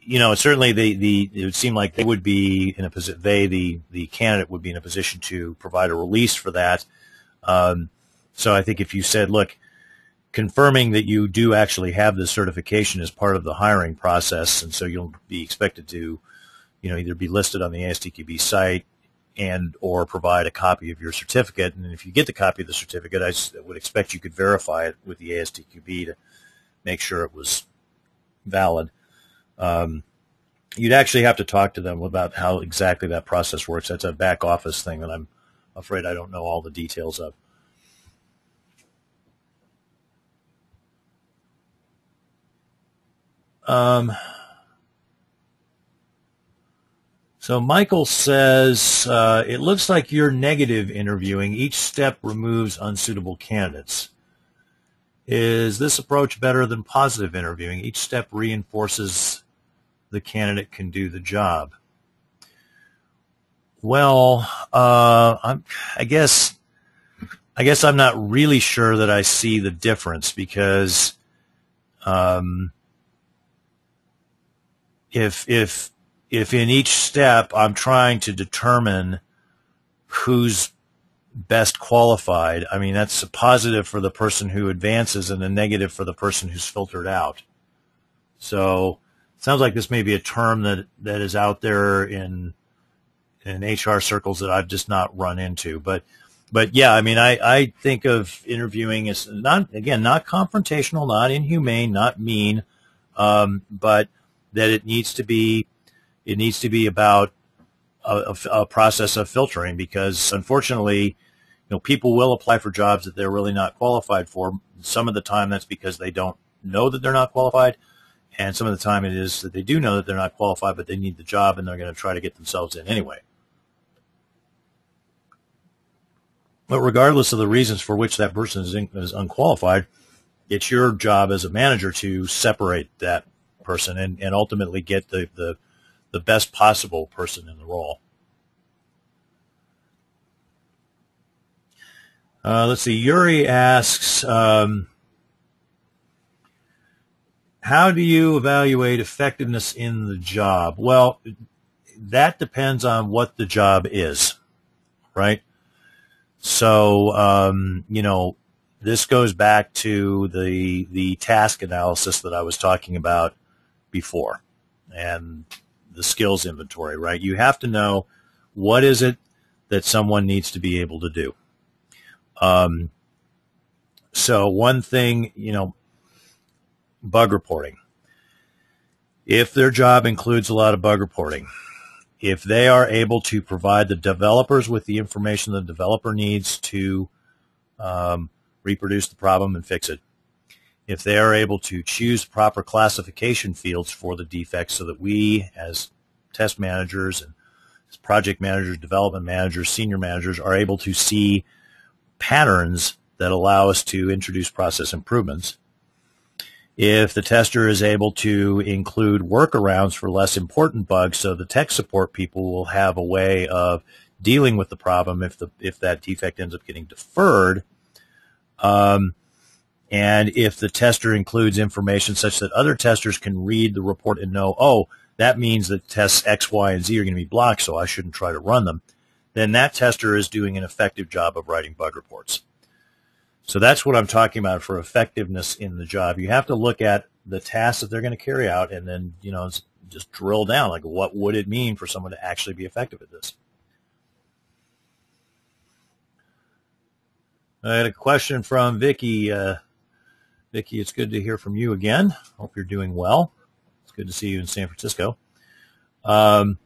certainly it would seem like they would be in a position. The candidate would be in a position to provide a release for that. So I think if you said, look, confirming that you do actually have this certification as part of the hiring process, and so you'll be expected to, either be listed on the ASTQB site, and or provide a copy of your certificate. And if you get the copy of the certificate, I would expect you could verify it with the ASTQB to make sure it was valid. You'd actually have to talk to them about how exactly that process works. That's a back office thing that I'm afraid I don't know all the details of. So Michael says, it looks like you're negative interviewing. Each step removes unsuitable candidates. Is this approach better than positive interviewing? Each step reinforces the candidate can do the job. Well, I guess I'm not really sure that I see the difference, because if in each step I'm trying to determine who's best qualified, I mean, that's a positive for the person who advances and a negative for the person who's filtered out. So it sounds like this may be a term that is out there in HR circles that I've just not run into. But yeah, I mean, I think of interviewing as not confrontational, not inhumane, not mean, but that it needs to be about a process of filtering, because unfortunately, people will apply for jobs that they're really not qualified for. Some of the time that's because they don't know that they're not qualified, and some of the time it is that they do know that they're not qualified, but they need the job and they're going to try to get themselves in anyway. But regardless of the reasons for which that person is unqualified, it's your job as a manager to separate that person and ultimately get the best possible person in the role. Let's see. Yuri asks, how do you evaluate effectiveness in the job? Well, that depends on what the job is, right? So, this goes back to the task analysis that I was talking about before and the skills inventory, right? You have to know what is it that someone needs to be able to do. So one thing, bug reporting. If their job includes a lot of bug reporting, if they are able to provide the developers with the information the developer needs to reproduce the problem and fix it, if they are able to choose proper classification fields for the defects so that we as test managers and as project managers, development managers, senior managers are able to see patterns that allow us to introduce process improvements. If the tester is able to include workarounds for less important bugs, so the tech support people will have a way of dealing with the problem if that defect ends up getting deferred, and if the tester includes information such that other testers can read the report and know, oh, that means that tests X, Y, and Z are going to be blocked, so I shouldn't try to run them, then that tester is doing an effective job of writing bug reports. So that's what I'm talking about for effectiveness in the job. You have to look at the tasks that they're going to carry out and then, just drill down, like what would it mean for someone to actually be effective at this? I had a question from Vicky. Vicky, it's good to hear from you again. Hope you're doing well. It's good to see you in San Francisco. How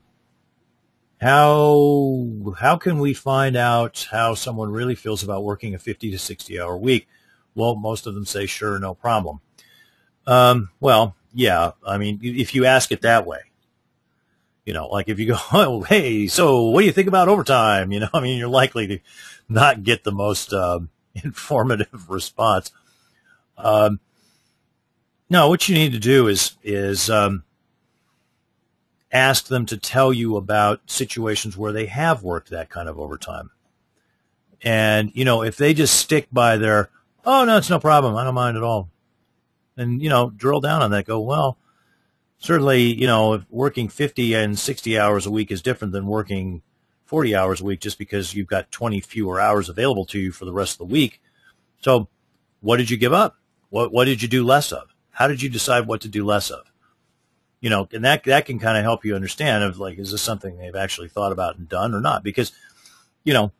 can we find out how someone really feels about working a 50 to 60-hour week? Well, most of them say, sure, no problem. Well, yeah, I mean, if you ask it that way, like if you go, oh, hey, so what do you think about overtime? You're likely to not get the most informative response. No, what you need to do is ask them to tell you about situations where they have worked that kind of overtime. And, if they just stick by their, oh, no, it's no problem, I don't mind at all, and, drill down on that, go, well, certainly, if working 50 and 60 hours a week is different than working 40 hours a week just because you've got 20 fewer hours available to you for the rest of the week. So what did you give up? What did you do less of? How did you decide what to do less of? And that can kind of help you understand of like, is this something they've actually thought about and done or not? Because, you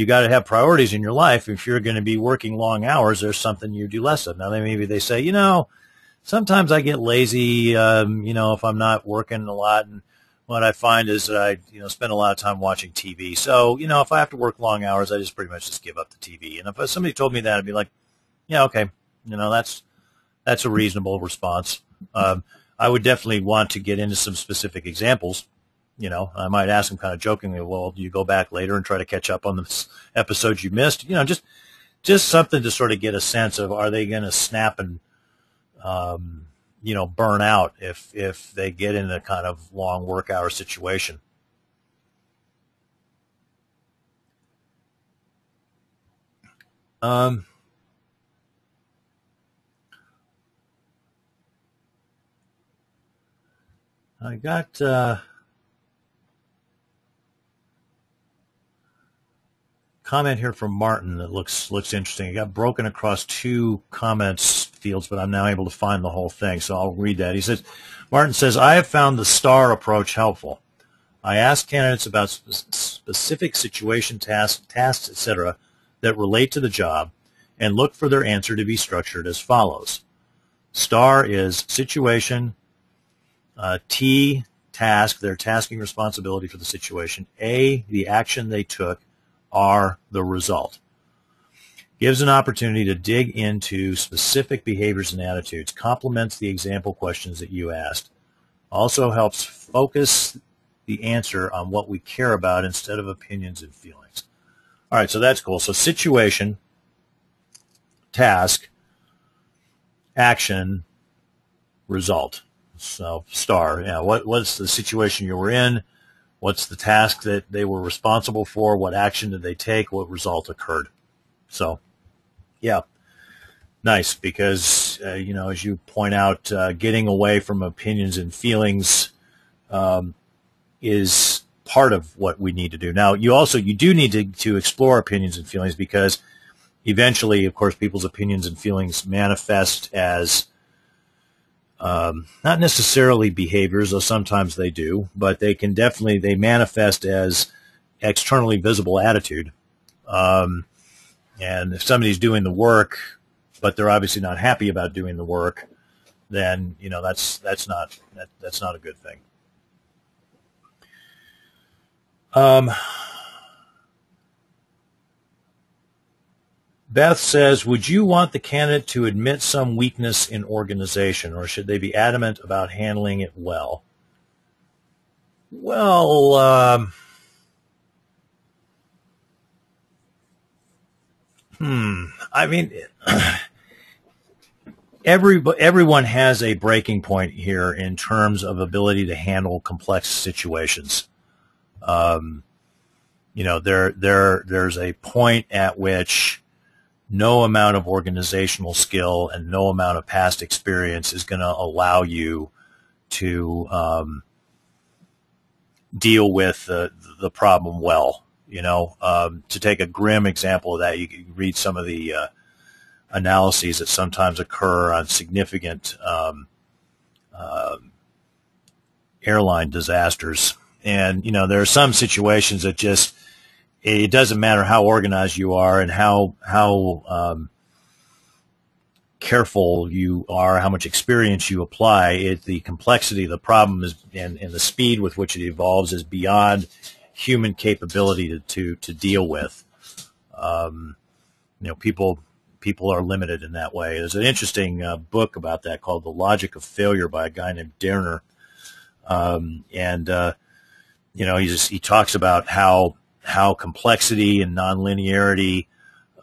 got to have priorities in your life. If you're going to be working long hours, there's something you do less of. Now, maybe they say, sometimes I get lazy, if I'm not working a lot. And what I find is that I, spend a lot of time watching TV. So, if I have to work long hours, I just pretty much just give up the TV. And if somebody told me that, I'd be like, yeah, okay. That's a reasonable response. I would definitely want to get into some specific examples. I might ask them kind of jokingly, well, do you go back later and try to catch up on the episodes you missed? Just something to sort of get a sense of, are they going to snap and, burn out if they get in a kind of long work hour situation. I got comment here from Martin that looks interesting. It got broken across two comments fields, but I'm now able to find the whole thing, so I'll read that. Martin says, I have found the STAR approach helpful. I ask candidates about specific situation, tasks, etc., that relate to the job, and look for their answer to be structured as follows. STAR is situation, T, task, their tasking responsibility for the situation, A, the action they took, R, the result. Gives an opportunity to dig into specific behaviors and attitudes, complements the example questions that you asked, also helps focus the answer on what we care about instead of opinions and feelings. All right, so that's cool. So situation, task, action, result. So STAR, what's the situation you were in? What's the task that they were responsible for? What action did they take? What result occurred? So, yeah, nice, because, as you point out, getting away from opinions and feelings is part of what we need to do. Now, you do need to explore opinions and feelings, because eventually, of course, people's opinions and feelings manifest as not necessarily behaviors, though sometimes they do, but they manifest as externally visible attitude. And if somebody's doing the work, but they're obviously not happy about doing the work, then that's not a good thing. Beth says, would you want the candidate to admit some weakness in organization, or should they be adamant about handling it well? Well, I mean, everyone has a breaking point here in terms of ability to handle complex situations. There's a point at which no amount of organizational skill and no amount of past experience is going to allow you to deal with the problem well. To take a grim example of that, you can read some of the analyses that sometimes occur on significant airline disasters. And, there are some situations that just, it doesn't matter how organized you are and how careful you are, how much experience you apply. The complexity of the problem is, and the speed with which it evolves is beyond human capability to deal with. People are limited in that way. There's an interesting book about that called The Logic of Failure by a guy named Derner. He talks about how complexity and nonlinearity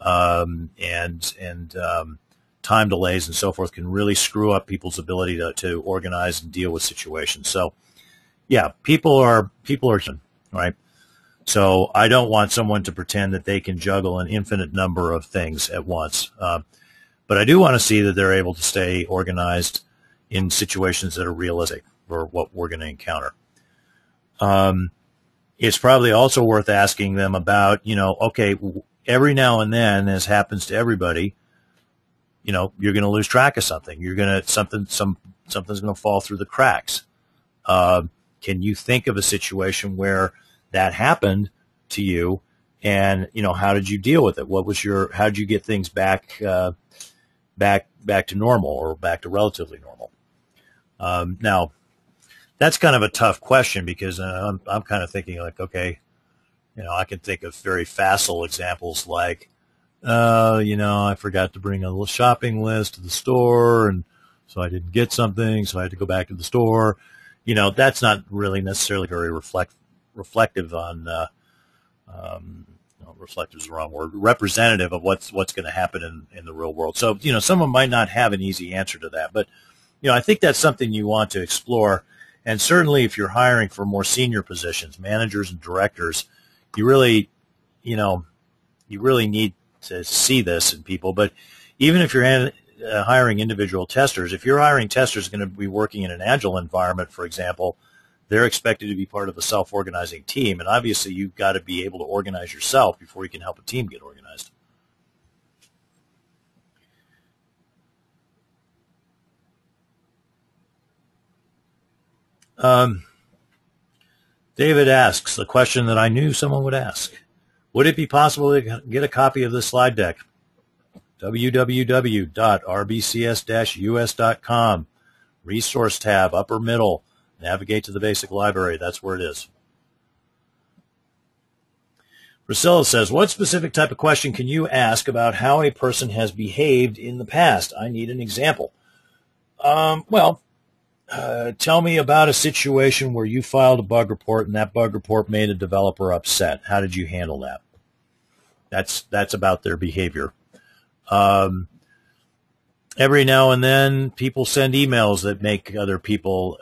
and time delays and so forth can really screw up people's ability to organize and deal with situations. So, yeah, people are human, right? So I don't want someone to pretend that they can juggle an infinite number of things at once. But I do want to see that they're able to stay organized in situations that are realistic for what we're going to encounter. It's probably also worth asking them about, okay, every now and then, as happens to everybody, you're going to lose track of something. Something's going to fall through the cracks. Can you think of a situation where that happened to you, and how did you deal with it? How did you get things back to normal, or back to relatively normal? Now, that's kind of a tough question, because I'm kind of thinking like, okay, I can think of very facile examples like, I forgot to bring a little shopping list to the store, and so I didn't get something, so I had to go back to the store. That's not really necessarily very reflective on, reflective is the wrong word, representative of what's going to happen in the real world. So, someone might not have an easy answer to that, but, I think that's something you want to explore. And certainly if you're hiring for more senior positions, managers and directors, you really need to see this in people. But even if you're hiring individual testers, if you're hiring testers going to be working in an agile environment, for example, they're expected to be part of a self-organizing team. And obviously you've got to be able to organize yourself before you can help a team get organized. David asks the question that I knew someone would ask. Would it be possible to get a copy of this slide deck? www.rbcs-us.com, resource tab, upper middle, navigate to the basic library. That's where it is. Priscilla says, what specific type of question can you ask about how a person has behaved in the past? I need an example. Tell me about a situation where you filed a bug report and that bug report made a developer upset. How did you handle that? That's about their behavior. Every now and then people send emails that make other people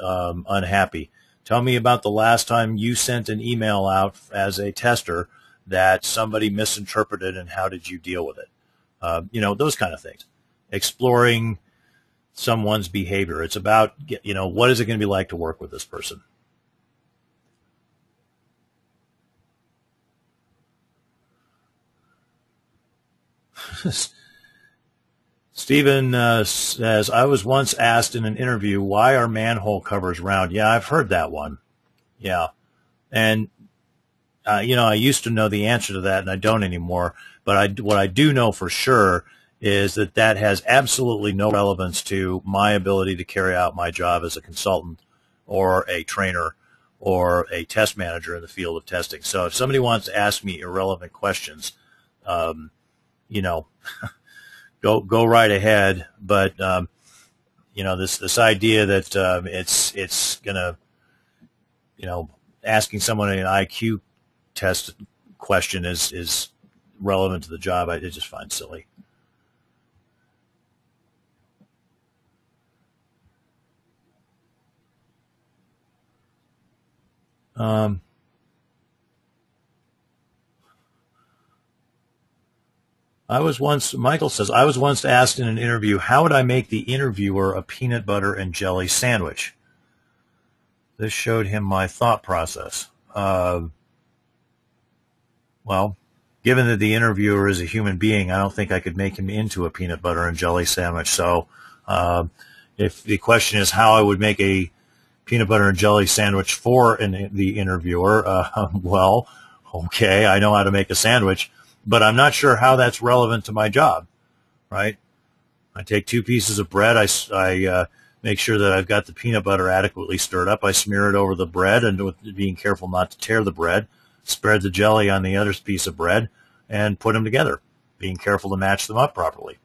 unhappy. Tell me about the last time you sent an email out as a tester that somebody misinterpreted, and how did you deal with it? Those kind of things. Exploring someone's behavior. It's about, what is it going to be like to work with this person? Stephen says, I was once asked in an interview, why are manhole covers round? Yeah, I've heard that one. Yeah. And, I used to know the answer to that, and I don't anymore. But what I do know for sure is that has absolutely no relevance to my ability to carry out my job as a consultant or a trainer or a test manager in the field of testing. So if somebody wants to ask me irrelevant questions, go right ahead. But this idea that it's gonna, asking someone an IQ test question is relevant to the job, I just find silly. Michael says, I was once asked in an interview, how would I make the interviewer a peanut butter and jelly sandwich? This showed him my thought process. Well, given that the interviewer is a human being, I don't think I could make him into a peanut butter and jelly sandwich. So if the question is how I would make a peanut butter and jelly sandwich for the interviewer, well, okay, I know how to make a sandwich, but I'm not sure how that's relevant to my job, right? I take 2 pieces of bread. I make sure that I've got the peanut butter adequately stirred up. I smear it over the bread, and with being careful not to tear the bread, spread the jelly on the other piece of bread, and put them together, being careful to match them up properly.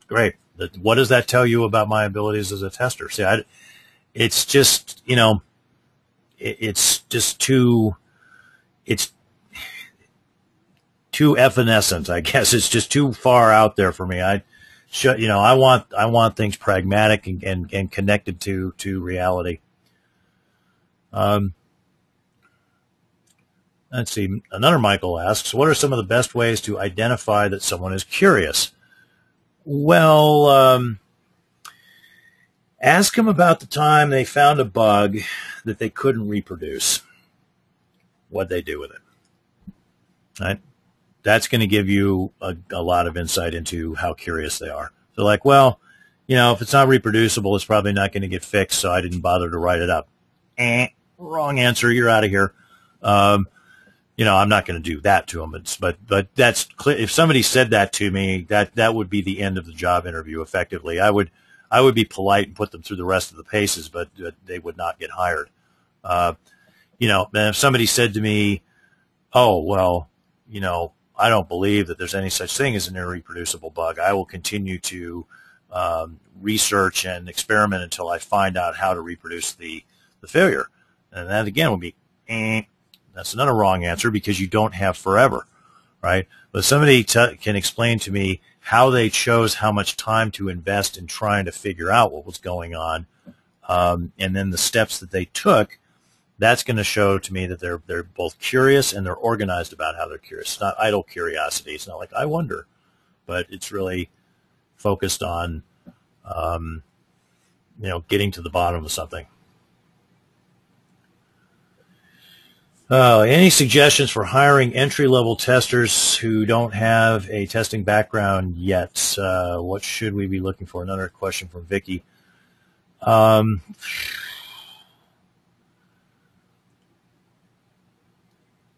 Great. What does that tell you about my abilities as a tester? See, it's just, it's just too evanescent, I guess. It's just too far out there for me. I want things pragmatic and connected to reality. Let's see. Another Michael asks, what are some of the best ways to identify that someone is curious? Well, ask them about the time they found a bug that they couldn't reproduce. What'd they do with it? Right? That's going to give you a lot of insight into how curious they are. They're like, well, if it's not reproducible, it's probably not going to get fixed, so I didn't bother to write it up. wrong answer, you're out of here. I'm not going to do that to them. But that's clear. If somebody said that to me, that would be the end of the job interview. Effectively, I would be polite and put them through the rest of the paces, but they would not get hired. And if somebody said to me, "Oh, well, I don't believe that there's any such thing as an irreproducible bug. I will continue to research and experiment until I find out how to reproduce the failure." And that again would be, that's another wrong answer because you don't have forever, right? But somebody can explain to me how they chose how much time to invest in trying to figure out what was going on, and then the steps that they took. That's going to show to me that they're both curious and they're organized about how they're curious. It's not idle curiosity. It's not like, I wonder, but it's really focused on, getting to the bottom of something. Any suggestions for hiring entry-level testers who don't have a testing background yet? What should we be looking for? Another question from Vicky.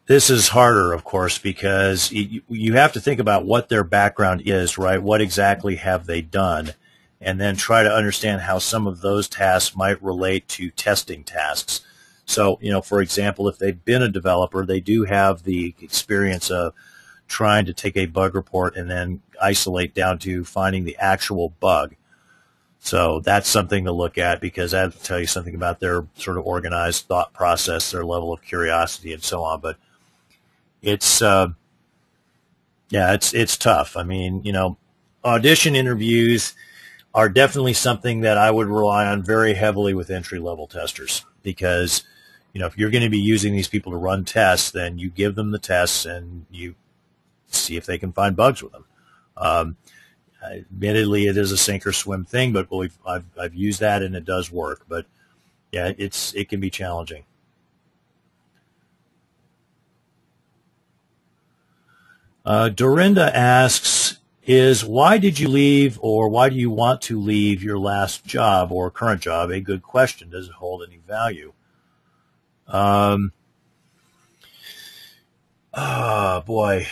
This is harder, of course, because you have to think about what their background is, right? What exactly have they done? And then try to understand how some of those tasks might relate to testing tasks. So, for example, if they've been a developer, they do have the experience of trying to take a bug report and then isolate down to finding the actual bug. So that's something to look at because that'll tell you something about their sort of organized thought process, their level of curiosity, and so on. But it's tough. I mean, audition interviews are definitely something that I would rely on very heavily with entry-level testers because, if you're going to be using these people to run tests, then you give them the tests and you see if they can find bugs with them. Admittedly, it is a sink or swim thing, but I've used that and it does work. But yeah, it can be challenging. Dorinda asks, why did you leave or why do you want to leave your last job or current job a good question? Does it hold any value? Oh, boy.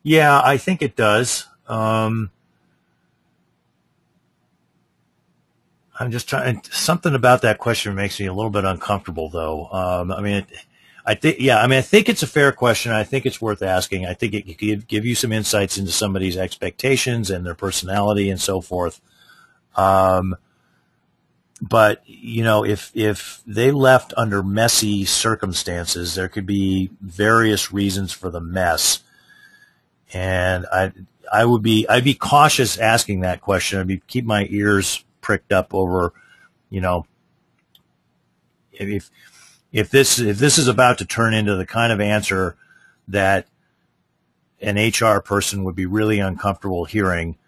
Yeah, I think it does. I'm just trying. Something about that question makes me a little bit uncomfortable, though. I think it's a fair question. I think it's worth asking. I think it could give you some insights into somebody's expectations and their personality and so forth. But if they left under messy circumstances, there could be various reasons for the mess. And I'd be cautious asking that question. I'd keep my ears pricked up over, if this is about to turn into the kind of answer that an HR person would be really uncomfortable hearing,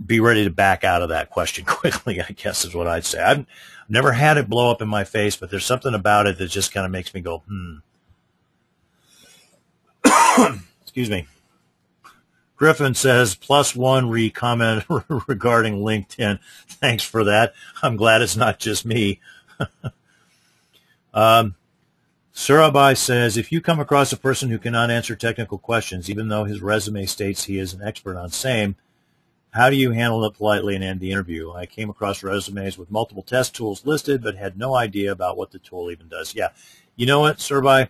be ready to back out of that question quickly, I guess is what I'd say. I've never had it blow up in my face, but there's something about it that just kind of makes me go, Excuse me. Griffin says, +1 comment regarding LinkedIn. Thanks for that. I'm glad it's not just me. Surabai says, if you come across a person who cannot answer technical questions, even though his resume states he is an expert on same, how do you handle it politely and end the interview? I came across resumes with multiple test tools listed, but had no idea about what the tool even does. Yeah. You know what, Surabai?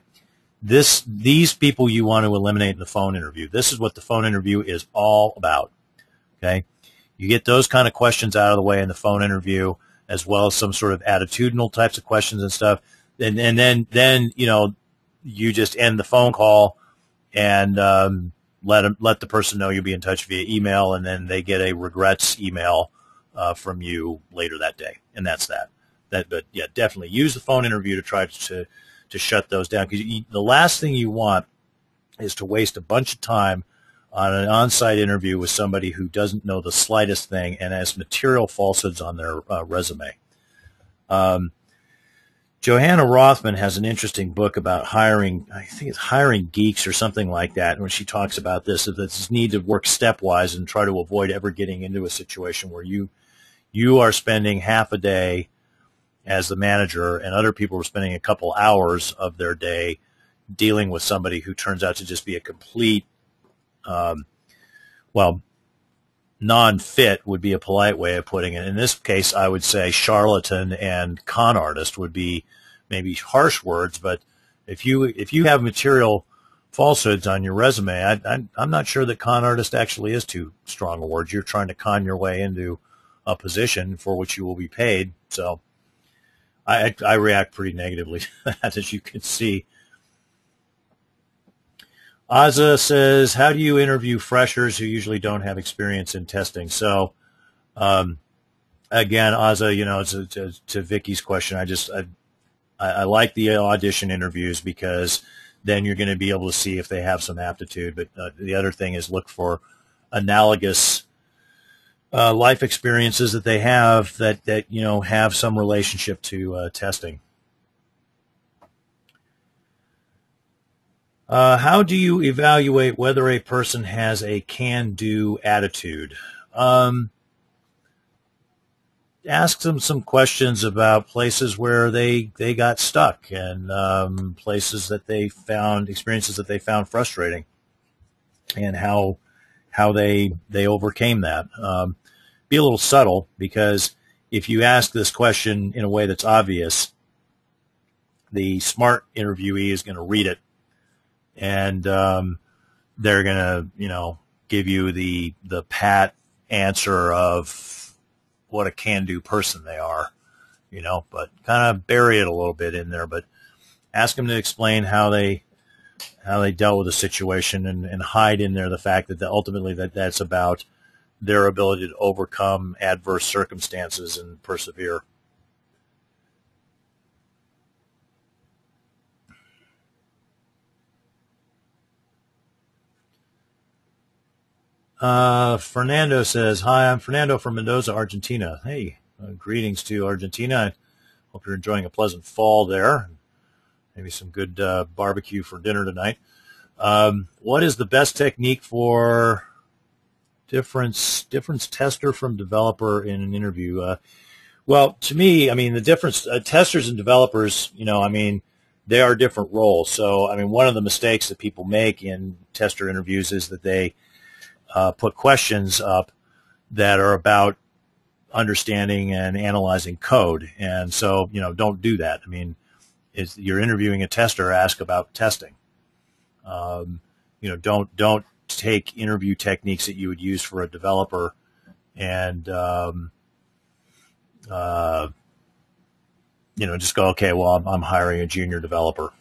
These people you want to eliminate in the phone interview. This is what the phone interview is all about. Okay? You get those kind of questions out of the way in the phone interview, as well as some sort of attitudinal types of questions and stuff. And then you just end the phone call and let the person know you'll be in touch via email, and then they get a regrets email from you later that day, and that's that. But yeah, definitely use the phone interview to try to shut those down, because the last thing you want is to waste a bunch of time on an on-site interview with somebody who doesn't know the slightest thing and has material falsehoods on their resume. Johanna Rothman has an interesting book about hiring. I think it's Hiring Geeks or something like that, when she talks about this need to work stepwise and try to avoid ever getting into a situation where you you are spending half a day as the manager, and other people are spending a couple hours of their day dealing with somebody who turns out to just be a complete, non-fit would be a polite way of putting it. In this case, I would say charlatan and con artist would be maybe harsh words, but if you have material falsehoods on your resume, I'm not sure that con artist actually is too strong a word. You're trying to con your way into a position for which you will be paid. So I react pretty negatively to that, as you can see. Azza says, how do you interview freshers who usually don't have experience in testing? So, again, Azza, to Vicky's question, I like the audition interviews because then you're going to be able to see if they have some aptitude. But the other thing is look for analogous life experiences that they have that have some relationship to testing. How do you evaluate whether a person has a can-do attitude? Ask them some questions about places where they got stuck and places that they found, experiences that they found frustrating, and how they overcame that. Be a little subtle, because if you ask this question in a way that's obvious, the smart interviewee is going to read it, and they're going to give you the pat answer of what a can-do person they are, but kind of bury it a little bit in there. But ask them to explain how they dealt with the situation, and hide in there the fact that ultimately that's about their ability to overcome adverse circumstances and persevere. Fernando says, hi, I'm Fernando from Mendoza, Argentina. Hey, greetings to Argentina. I hope you're enjoying a pleasant fall there. Maybe some good barbecue for dinner tonight. What is the best technique for difference tester from developer in an interview? Well, to me, the difference, testers and developers, they are different roles. So, one of the mistakes that people make in tester interviews is that they put questions up that are about understanding and analyzing code. And so, don't do that. If you're interviewing a tester, ask about testing. Don't take interview techniques that you would use for a developer and, just go, okay, well, I'm hiring a junior developer.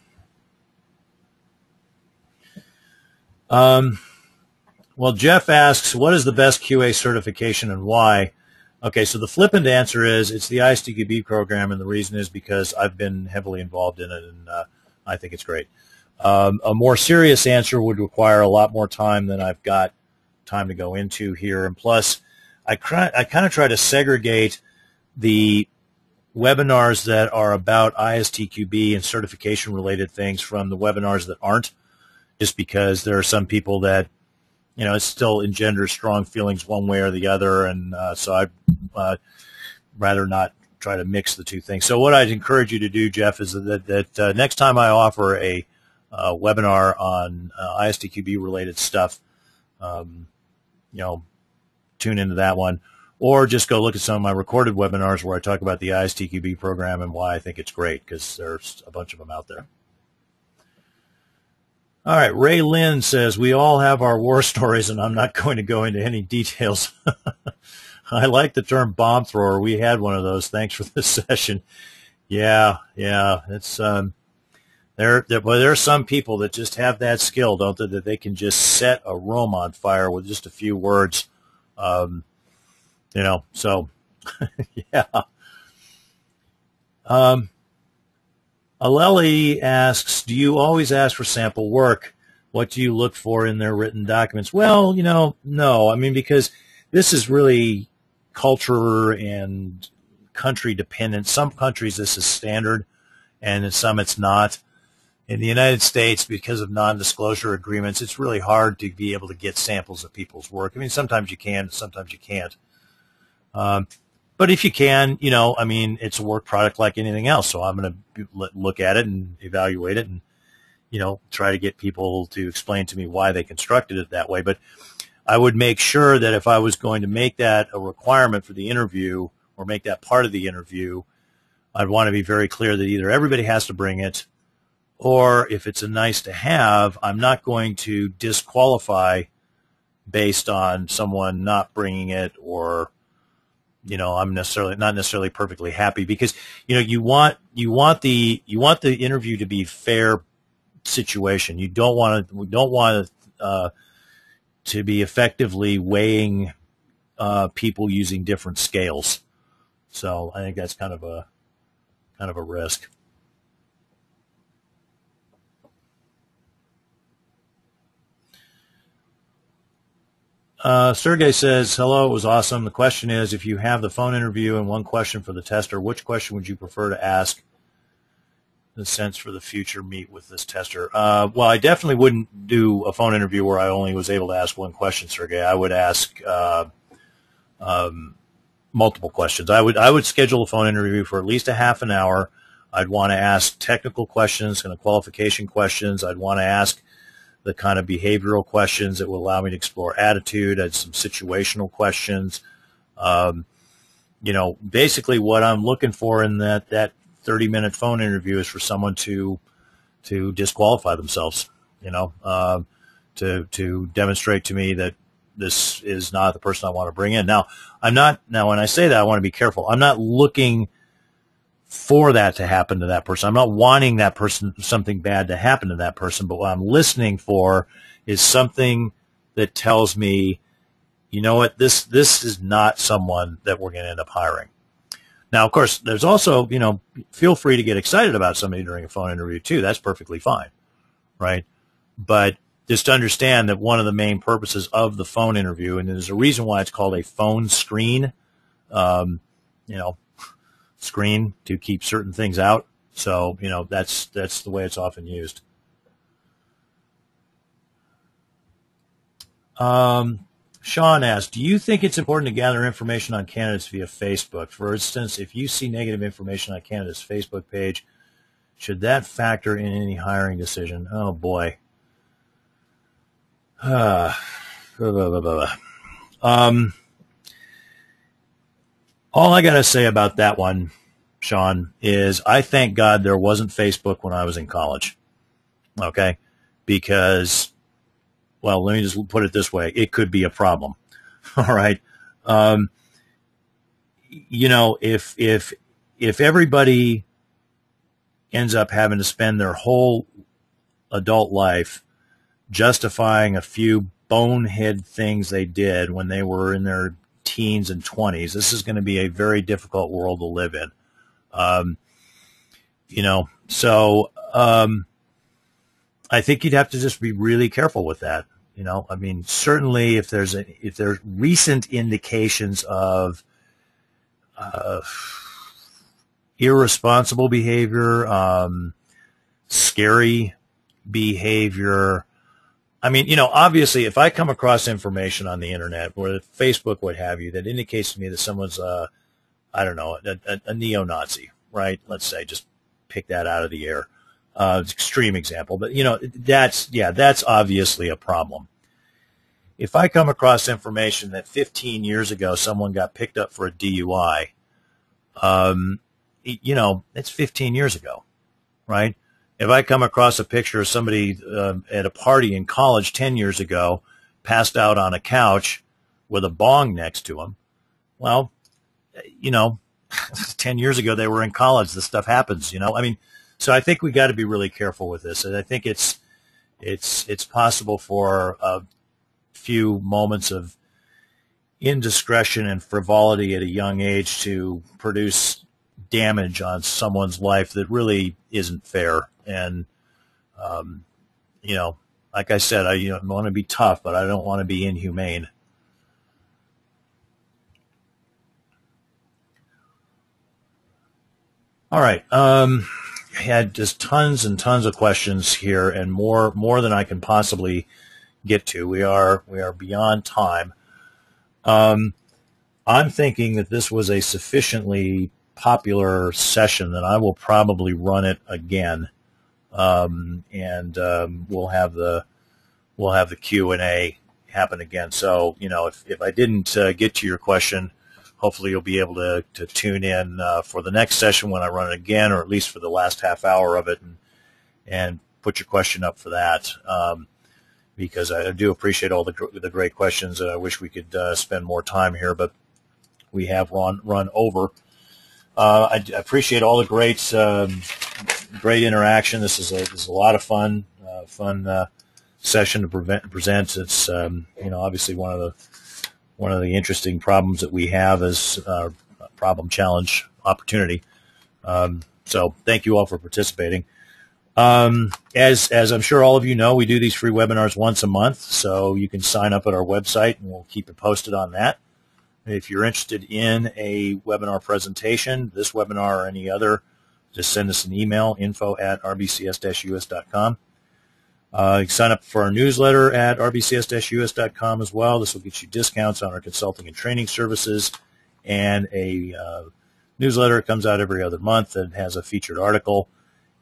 Well, Jeff asks, what is the best QA certification and why? Okay, so the flippant answer is it's the ISTQB program, and the reason is because I've been heavily involved in it, and I think it's great. A more serious answer would require a lot more time than I've got time to go into here. And plus, I kind of try to segregate the webinars that are about ISTQB and certification-related things from the webinars that aren't, just because there are some people that, it still engenders strong feelings one way or the other, and so I'd rather not try to mix the two things. So what I'd encourage you to do, Jeff, is that next time I offer a webinar on ISTQB-related stuff, tune into that one, or just go look at some of my recorded webinars where I talk about the ISTQB program and why I think it's great, because there's a bunch of them out there. All right, Ray Lynn says, we all have our war stories, and I'm not going to go into any details. I like the term bomb thrower. We had one of those. Thanks for this session. Yeah, it's there are some people that just have that skill, don't they, that they can just set a room on fire with just a few words. So yeah. Aleli asks, do you always ask for sample work? What do you look for in their written documents? Well, no. Because this is really culture and country dependent. Some countries this is standard, and in some it's not. In the United States, because of non-disclosure agreements, it's really hard to be able to get samples of people's work. Sometimes you can, sometimes you can't. But if you can, I mean, it's a work product like anything else. So I'm going to look at it and evaluate it and, try to get people to explain to me why they constructed it that way. But I would make sure that if I was going to make that a requirement for the interview or make that part of the interview, I'd want to be very clear that either everybody has to bring it, or if it's a nice to have, I'm not going to disqualify based on someone not bringing it, or I'm not necessarily perfectly happy, because you want the interview to be fair situation. You don't want to be effectively weighing people using different scales. So I think that's kind of a risk. Sergey says, hello, it was awesome. The question is, if you have the phone interview and one question for the tester, which question would you prefer to ask in a sense for the future meet with this tester? Well, I definitely wouldn't do a phone interview where I only was able to ask one question, Sergey. I would ask multiple questions. I would schedule a phone interview for at least a half an hour. I'd want to ask technical questions, kind of qualification questions. I'd want to ask the kind of behavioral questions that will allow me to explore attitude. I had some situational questions. Basically what I'm looking for in that 30-minute phone interview is for someone to disqualify themselves, to demonstrate to me that this is not the person I want to bring in. Now, when I say that, I want to be careful. I'm not looking for that to happen to that person. I'm not wanting that person, something bad to happen to that person, but what I'm listening for is something that tells me, you know what, this is not someone that we're going to end up hiring. Now, of course, there's also, feel free to get excited about somebody during a phone interview too. That's perfectly fine, right? But just to understand that one of the main purposes of the phone interview, and there's a reason why it's called a phone screen, screen to keep certain things out. So, that's the way it's often used. Sean asked, do you think it's important to gather information on candidates via Facebook? For instance, if you see negative information on a candidate's Facebook page, should that factor in any hiring decision? Oh, boy. All I got to say about that one, Sean, is I thank God there wasn't Facebook when I was in college. Okay? Because, well, let me just put it this way. It could be a problem. All right? If everybody ends up having to spend their whole adult life justifying a few bonehead things they did when they were in their teens and 20s, this is going to be a very difficult world to live in. I think you'd have to just be really careful with that. I mean, certainly if there's recent indications of irresponsible behavior, scary behavior. I mean, obviously, if I come across information on the internet or Facebook, what have you, that indicates to me that someone's, a neo-Nazi, right? Let's say, just pick that out of the air. Extreme example, but that's obviously a problem. If I come across information that 15 years ago someone got picked up for a DUI, it's 15 years ago, right? If I come across a picture of somebody at a party in college 10 years ago, passed out on a couch with a bong next to him, well, 10 years ago they were in college. This stuff happens, I mean, so I think we got to be really careful with this. And I think it's possible for a few moments of indiscretion and frivolity at a young age to produce damage on someone's life that really isn't fair. And, like I said, I want to be tough, but I don't want to be inhumane. All right. I had just tons and tons of questions here, and more than I can possibly get to. We are beyond time. I'm thinking that this was a sufficiently popular session that I will probably run it again, and we'll have the Q&A happen again. So, if I didn't get to your question, hopefully you'll be able to tune in for the next session when I run it again, or at least for the last half hour of it, and put your question up for that, because I do appreciate all the great questions. I wish we could spend more time here, but we have run over. I appreciate all the great interaction. This is a lot of fun session to present. It's obviously one of the interesting problems that we have is problem, challenge, opportunity. So thank you all for participating. As I'm sure all of you know, we do these free webinars once a month, so you can sign up at our website and we'll keep you posted on that. If you're interested in a webinar presentation, this webinar or any other, just send us an email, info@rbcs-us.com. You can sign up for our newsletter at rbcs-us.com as well. This will get you discounts on our consulting and training services, and a newsletter comes out every other month that has a featured article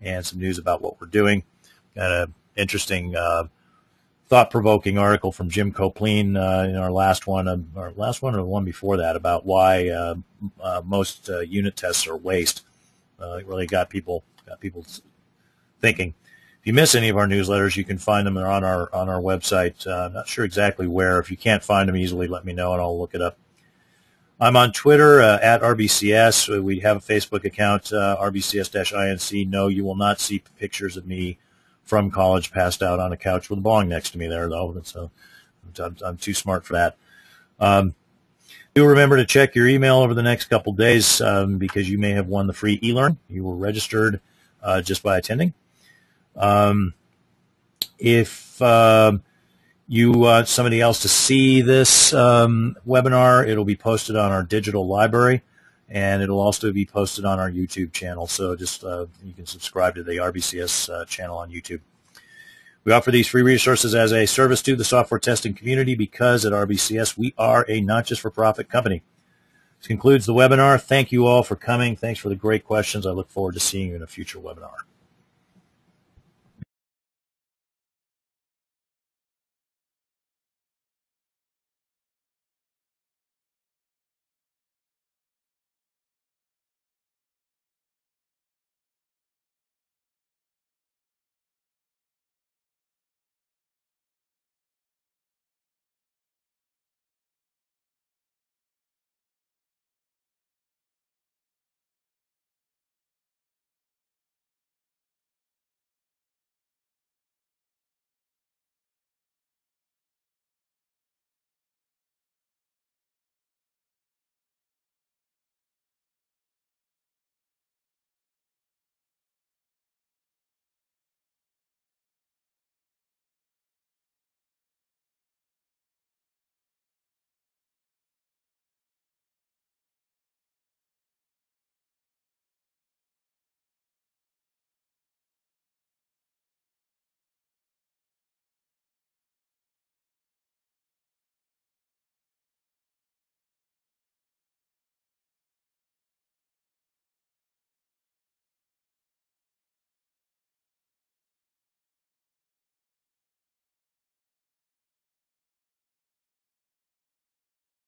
and some news about what we're doing. Got an interesting thought-provoking article from Jim Copleen in our last one or the one before that about why most unit tests are waste. It really got people thinking. If you miss any of our newsletters, you can find them on our website. I'm not sure exactly where. If you can't find them easily, let me know and I'll look it up. I'm on Twitter at RBCS. We have a Facebook account, RBCS-INC. No, you will not see pictures of me from college passed out on a couch with a bong next to me there, though. I'm too smart for that. Do remember to check your email over the next couple days because you may have won the free e-learn. You were registered just by attending. If you want somebody else to see this webinar, it'll be posted on our digital library, and it'll also be posted on our YouTube channel. So just you can subscribe to the RBCS channel on YouTube. We offer these free resources as a service to the software testing community because at RBCS we are a not-just-for-profit company. This concludes the webinar. Thank you all for coming. Thanks for the great questions. I look forward to seeing you in a future webinar.